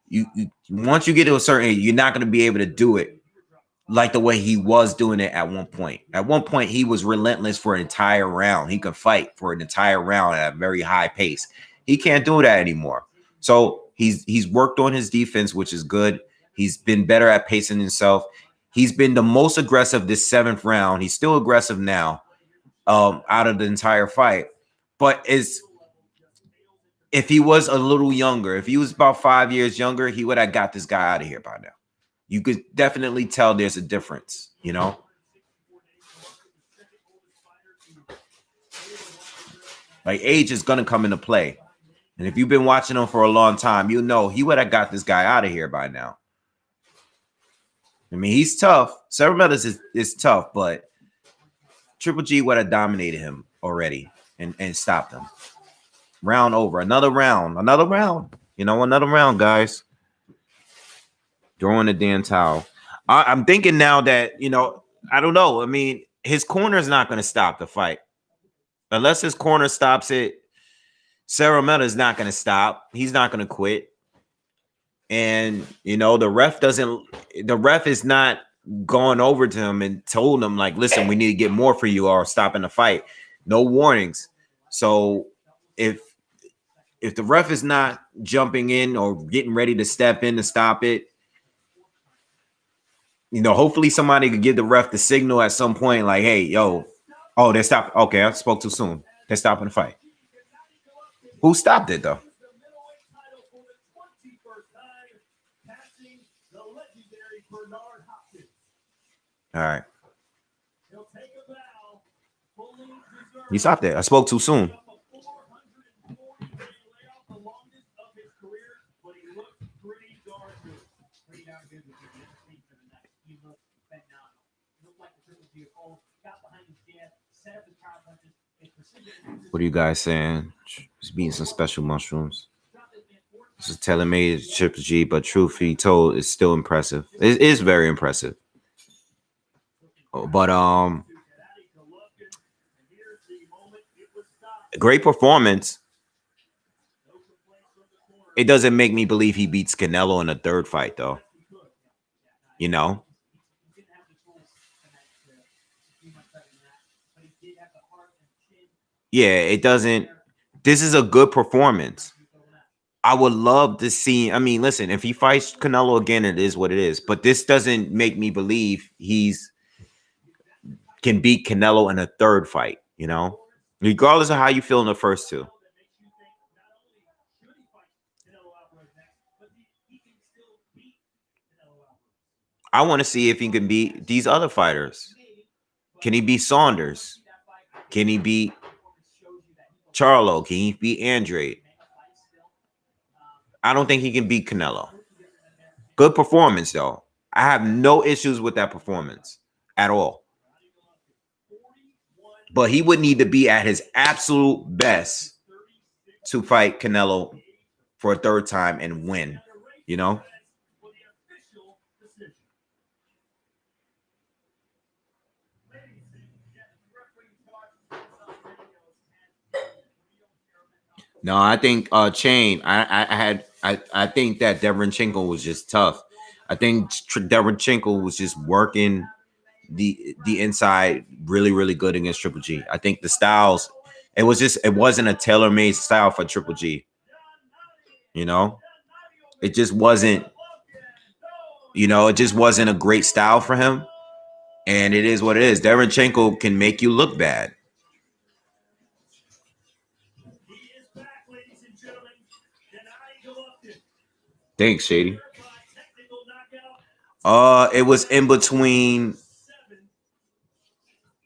You once you get to a certain age, you're not going to be able to do it like the way he was doing it at one point. At one point, he was relentless for an entire round. He could fight for an entire round at a very high pace. He can't do that anymore. So he's worked on his defense, which is good. He's been better at pacing himself. He's been the most aggressive this 7th round. He's still aggressive now out of the entire fight. But if he was a little younger, if he was about 5 years younger, he would have got this guy out of here by now. You could definitely tell there's a difference, you know? Like, age is going to come into play. And if you've been watching him for a long time, you know he would have got this guy out of here by now. I mean, he's tough. Szeremeta is tough, but Triple G would have dominated him already and stopped him. Round over. Another round. Another round. Another round, guys. Throwing the damn towel. I'm thinking now that, I don't know. I mean, his corner is not going to stop the fight. Unless his corner stops it, Szeremeta is not going to stop. He's not going to quit. And, the ref is not going over to him and told him, like, listen, we need to get more for you or stopping the fight. No warnings. So if the ref is not jumping in or getting ready to step in to stop it, hopefully somebody could give the ref the signal at some point, like, hey, yo, oh, they're stopping. Okay, I spoke too soon. They're stopping the fight. Who stopped it, though? All right. You stopped it. I spoke too soon. What are you guys saying? Just eating some special mushrooms. This is tailor-made Triple G, but truth be told, it's still impressive. It is very impressive. But great performance. It doesn't make me believe he beats Canelo in the 3rd fight, though. Yeah, it doesn't. This is a good performance. I would love to see. I mean, listen, if he fights Canelo again, it is what it is. But this doesn't make me believe he's can beat Canelo in a third fight. You know, regardless of how you feel in the first two. I want to see if he can beat these other fighters. Can he beat Saunders? Can he beat Charlo? Can he beat Andre? I don't think he can beat Canelo. Good performance, though. I have no issues with that performance at all. But he would need to be at his absolute best to fight Canelo for a third time and win, you know? No, I think Chain. I think that Derenchenko was just tough. I think Derenchenko was just working the inside really good against Triple G. I think the styles, it wasn't a tailor made style for Triple G. You know, it just wasn't. You know, it just wasn't a great style for him. And it is what it is. Derenchenko can make you look bad. Thanks, Shady. It was in between.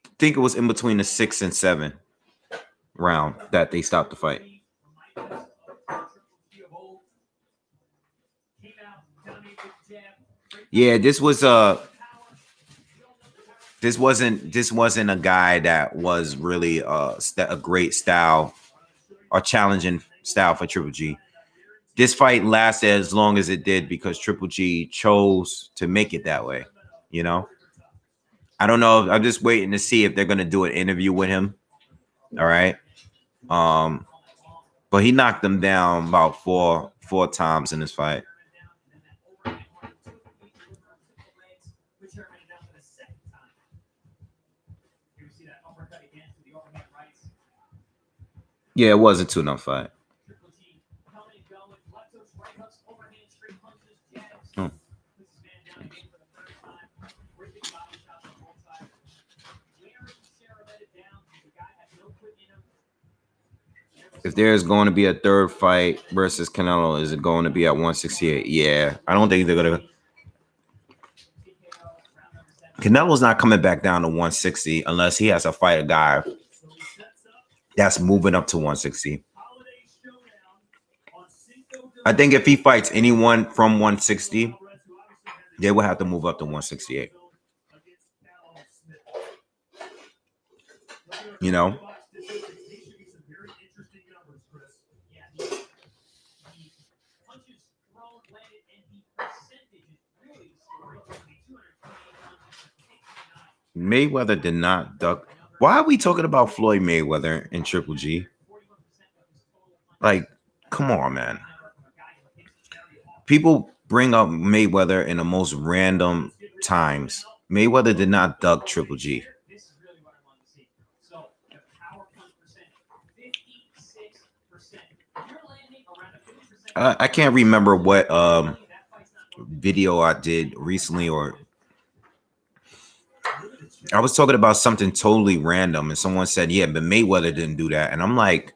I think it was in between the 6 and 7 round that they stopped the fight. Yeah, this wasn't a guy that was really a great style or challenging style for Triple G. This fight lasted as long as it did because Triple G chose to make it that way. You know, I don't know. I'm just waiting to see if they're gonna do an interview with him. All right. But he knocked him down about four times in this fight. Yeah, it was a 2-0 fight. Oh. If there's going to be a third fight versus Canelo, is it going to be at 168? Yeah, I don't think they're gonna. Canelo's not coming back down to 160 unless he has to fight a guy that's moving up to 160. I think if he fights anyone from 160, they will have to move up to 168. You know? Mayweather did not duck. Why are we talking about Floyd Mayweather and Triple G? Like, come on, man. People bring up Mayweather in the most random times. Mayweather did not duck Triple G. I can't remember what video I did recently, or I was talking about something totally random, and someone said, "Yeah, but Mayweather didn't do that," and I'm like,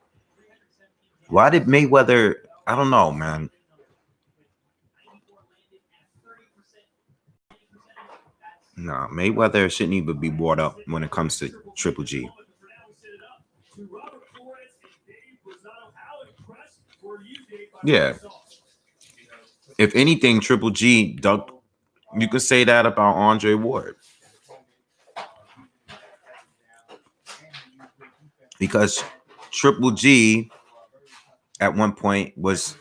"Why did Mayweather?" I don't know, man. No, Mayweather shouldn't even be brought up when it comes to Triple G. Yeah. If anything, Triple G ducked. You could say that about Andre Ward. Because Triple G at one point was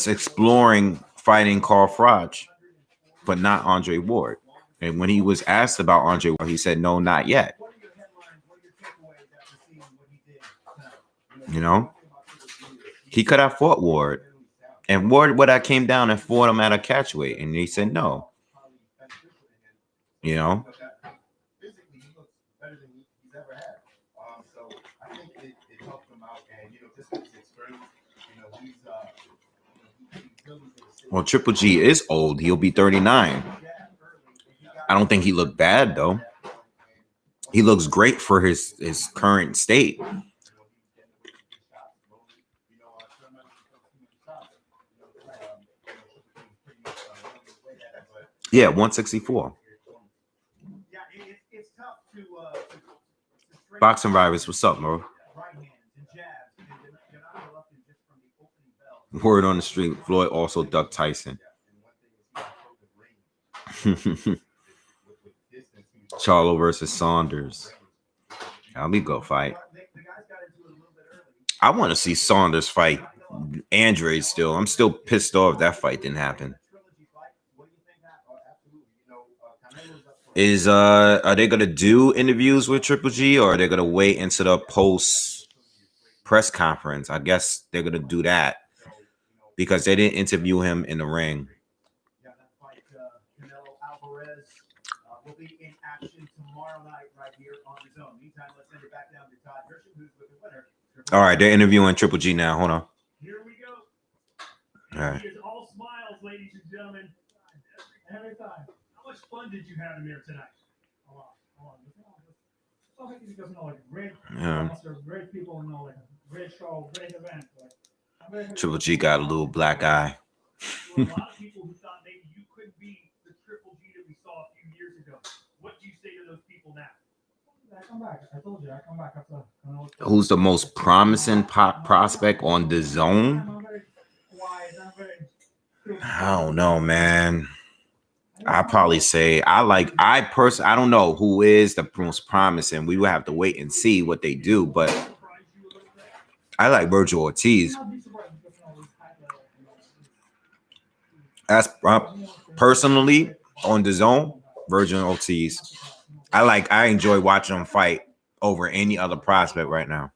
exploring fighting Carl Froch, but not Andre Ward. And when he was asked about Andre Ward, he said, "No, not yet." You know, he could have fought Ward, and Ward would have came down and fought him at a catchweight, and he said no. You know, ever had. So I think it helped him out, and just with his experience, he's Well, Triple G is old. He'll be 39. I don't think he looked bad though. He looks great for his current state. Yeah, 164. Boxing Rivals, what's up, bro? Word on the street, Floyd also ducked Tyson. Charlo versus Saunders. That'll be a good fight. I want to see Saunders fight Andre still. I'm still pissed off that fight didn't happen. Are they gonna do interviews with Triple G, or are they gonna wait into the post press conference? I guess they're gonna do that because they didn't interview him in the ring. Yeah, that fight, Canelo Alvarez will be in action tomorrow night right here on the DAZN. Meantime, let's send it back down to Todd Grisham, who's with the winner. All right, they're interviewing Triple G now. Hold on. Here we go. All right. He is all smiles, ladies and gentlemen. Every time. How much fun did you have in there tonight? A lot. So I think because great, great people, like a great show, great event. Triple G got a little black eye. A lot of people who thought maybe you could be the Triple G that we saw a few years ago. What do you say to those people now? I come back. I told you, I come back after. Who's the most promising prospect on the zone? I don't know, man. I probably say I don't know who is the most promising. We will have to wait and see what they do, but I like Virgil Ortiz. As personally on the zone, Virgil Ortiz. I enjoy watching him fight over any other prospect right now.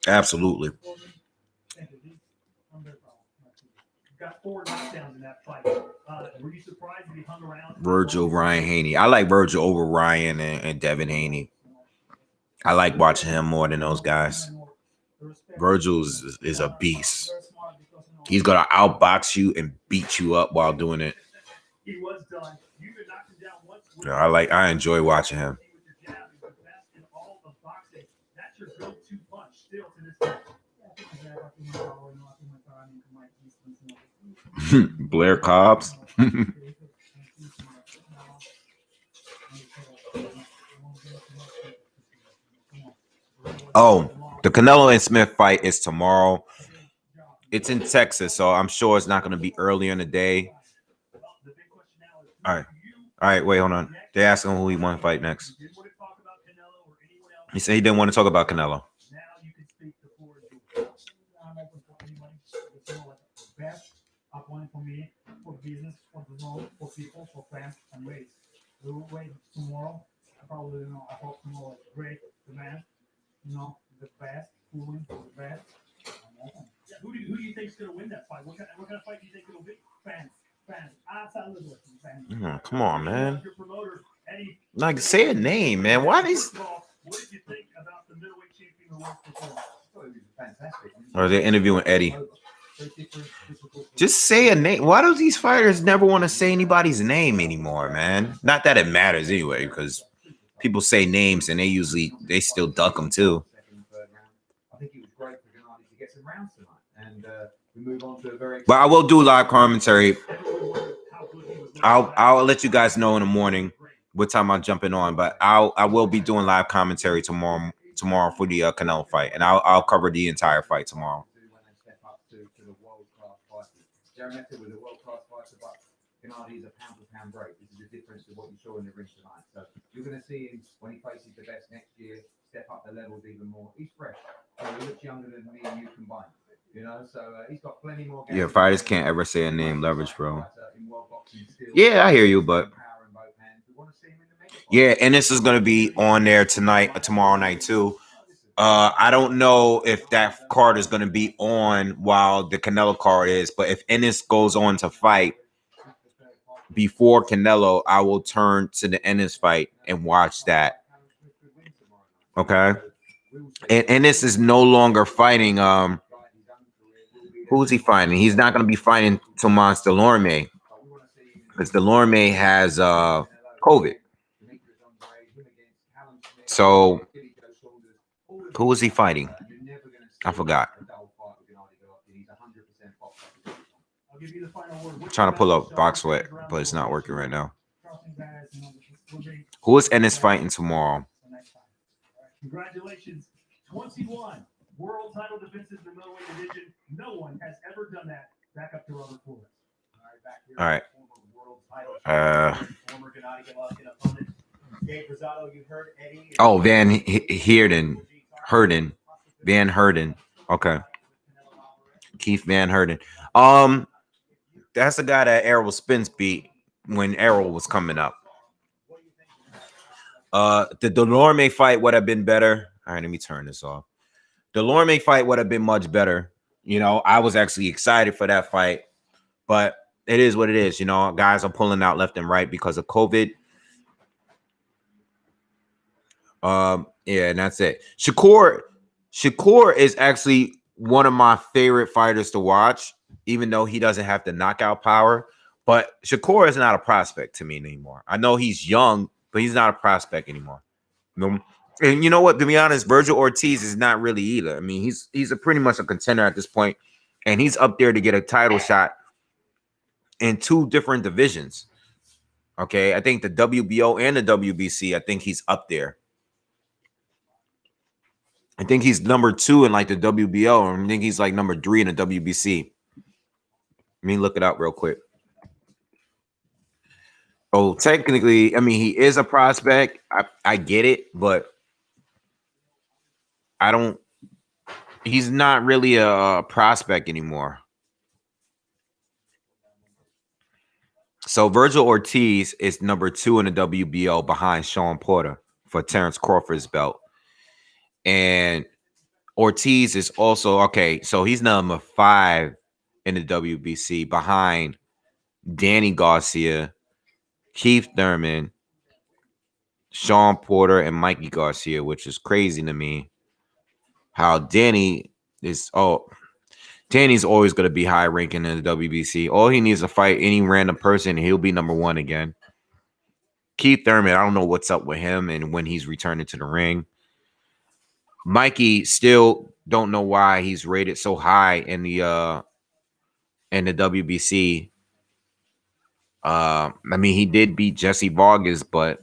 Absolutely. Got 4 knockdowns in that fight. Were you surprised that he hung around? Virgil, Ryan Haney. I like Virgil over Ryan and Devin Haney. I like watching him more than those guys. Virgil is a beast. He's gonna outbox you and beat you up while doing it. He was done. You could knock him down once. Yeah, I enjoy watching him. That's your go-to punch still to this day. Blair Cobbs. Oh, the Canelo and Smith fight is tomorrow. It's in Texas, so I'm sure it's not going to be earlier in the day. All right, wait, hold on. They're asking who he want to fight next. He said he didn't want to talk about Canelo. For me, for business, for the zone, for people, for fans, and race. We will wait tomorrow. I hope tomorrow is great. The man, the best, who wins for the best. Yeah, who do you think is going to win that fight? What kind of fight do you think it'll be? Fans. Absolutely. Fans. Come on, man. Your promoter, Eddie. Like, say a name, man. Why these? What did you think about the middleweight champion who wants to go? it was fantastic. Or they're interviewing Eddie. Just say a name. Why do these fighters never want to say anybody's name anymore, man? Not that it matters anyway, because people say names and they still duck them too. I think it was great for Gennady to get some rounds tonight, and we move on to a very. But I will do live commentary. I'll let you guys know in the morning what time I'm jumping on. But I will be doing live commentary tomorrow for the Canelo fight, and I'll cover the entire fight tomorrow. Szeremeta was a world-class fighter, but Gennady is a pound-for-pound break. This is the difference to what you saw in the ring tonight. So you're going to see him when he faces the best next year, step up the levels even more. He's fresh. So he looks younger than me and you combined. So he's got plenty more. Yeah, fighters can't ever say a name, leverage, bro. Yeah, I hear you, but yeah, and this is going to be on there tomorrow night too. I don't know if that card is going to be on while the Canelo card is, but if Ennis goes on to fight, before Canelo, I will turn to the Ennis fight and watch that. Okay. And Ennis is no longer fighting. Who is he fighting? He's not going to be fighting Tomas Delorme because Delorme has COVID. So who is he fighting? I forgot. I'm trying to pull up BoxingWave, but it's not working right now. Who is Ennis fighting tomorrow? Congratulations, 21 world title defenses in the middleweight division. No one has ever done that. Back up to Robert Flores. All right. Former Gennady Golovkin opponent. Dave Rosado, you heard Eddie. Oh, Van Herden. Okay. Keith Van Herden. That's the guy that Errol Spence beat when Errol was coming up. The Delorme fight would have been better. All right, let me turn this off. The Delorme fight would have been much better. You know, I was actually excited for that fight, but it is what it is. You know, guys are pulling out left and right because of COVID. Yeah, and that's it. Shakur is actually one of my favorite fighters to watch, even though he doesn't have the knockout power. But Shakur is not a prospect to me anymore. I know he's young, but he's not a prospect anymore. And you know what? To be honest, Virgil Ortiz is not really either. I mean, he's a pretty much a contender at this point, and he's up there to get a title shot in 2 different divisions. Okay, I think the WBO and the WBC. I think he's up there. I think he's number 2 in like the WBO, and I think he's like number 3 in the WBC. Let me look it up real quick. Oh, technically, I mean, he is a prospect. I get it, but he's not really a prospect anymore. So Virgil Ortiz is number 2 in the WBO behind Sean Porter for Terrence Crawford's belt. And Ortiz is also, okay, so he's number 5 in the WBC behind Danny Garcia, Keith Thurman, Sean Porter, and Mikey Garcia, which is crazy to me. How Danny's always going to be high ranking in the WBC. All he needs to fight any random person, he'll be number 1 again. Keith Thurman, I don't know what's up with him and when he's returning to the ring. Mikey, still don't know why he's rated so high in the WBC. I mean, he did beat Jesse Vargas, but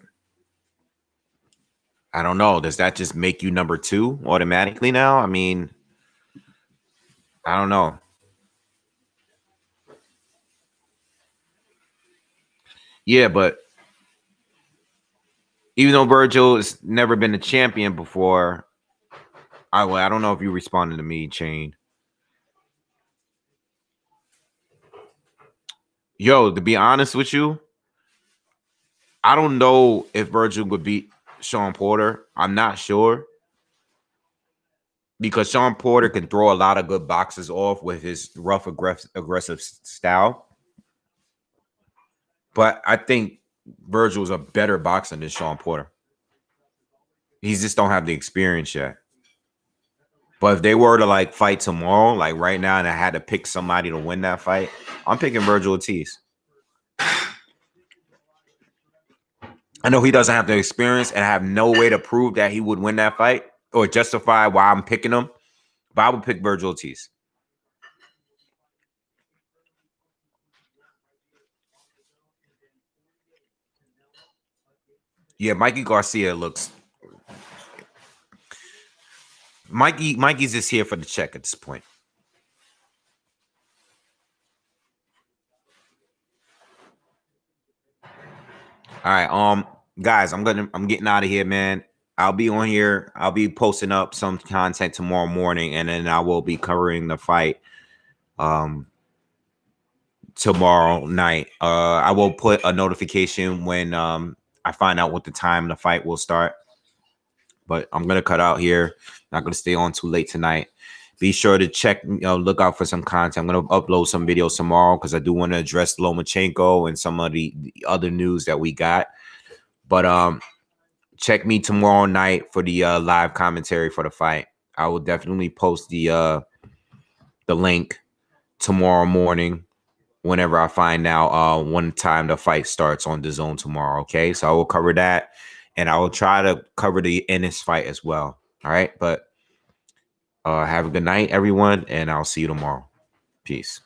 I don't know. Does that just make you number 2 automatically now? I mean, I don't know. Yeah, but even though Virgil has never been a champion before, I don't know if you responded to me, Chain. Yo, to be honest with you, I don't know if Virgil would beat Sean Porter. I'm not sure. Because Sean Porter can throw a lot of good boxes off with his rough, aggressive style. But I think Virgil's a better boxer than Sean Porter. He just don't have the experience yet. But if they were to like fight tomorrow, like right now, and I had to pick somebody to win that fight, I'm picking Virgil Ortiz. I know he doesn't have the experience and have no way to prove that he would win that fight or justify why I'm picking him, but I would pick Virgil Ortiz. Yeah, Mikey Garcia looks. Mikey's just here for the check at this point. All right, guys, I'm getting out of here, man. I'll be on here. I'll be posting up some content tomorrow morning, and then I will be covering the fight tomorrow night. I will put a notification when I find out what the time the fight will start. But I'm gonna cut out here. Not gonna stay on too late tonight. Be sure to check, look out for some content. I'm going to upload some videos tomorrow because I do want to address Lomachenko and some of the other news that we got. But check me tomorrow night for the live commentary for the fight. I will definitely post the link tomorrow morning whenever I find out one time the fight starts on DAZN tomorrow. Okay, so I will cover that, and I will try to cover the Ennis fight as well. All right, but have a good night, everyone, and I'll see you tomorrow. Peace.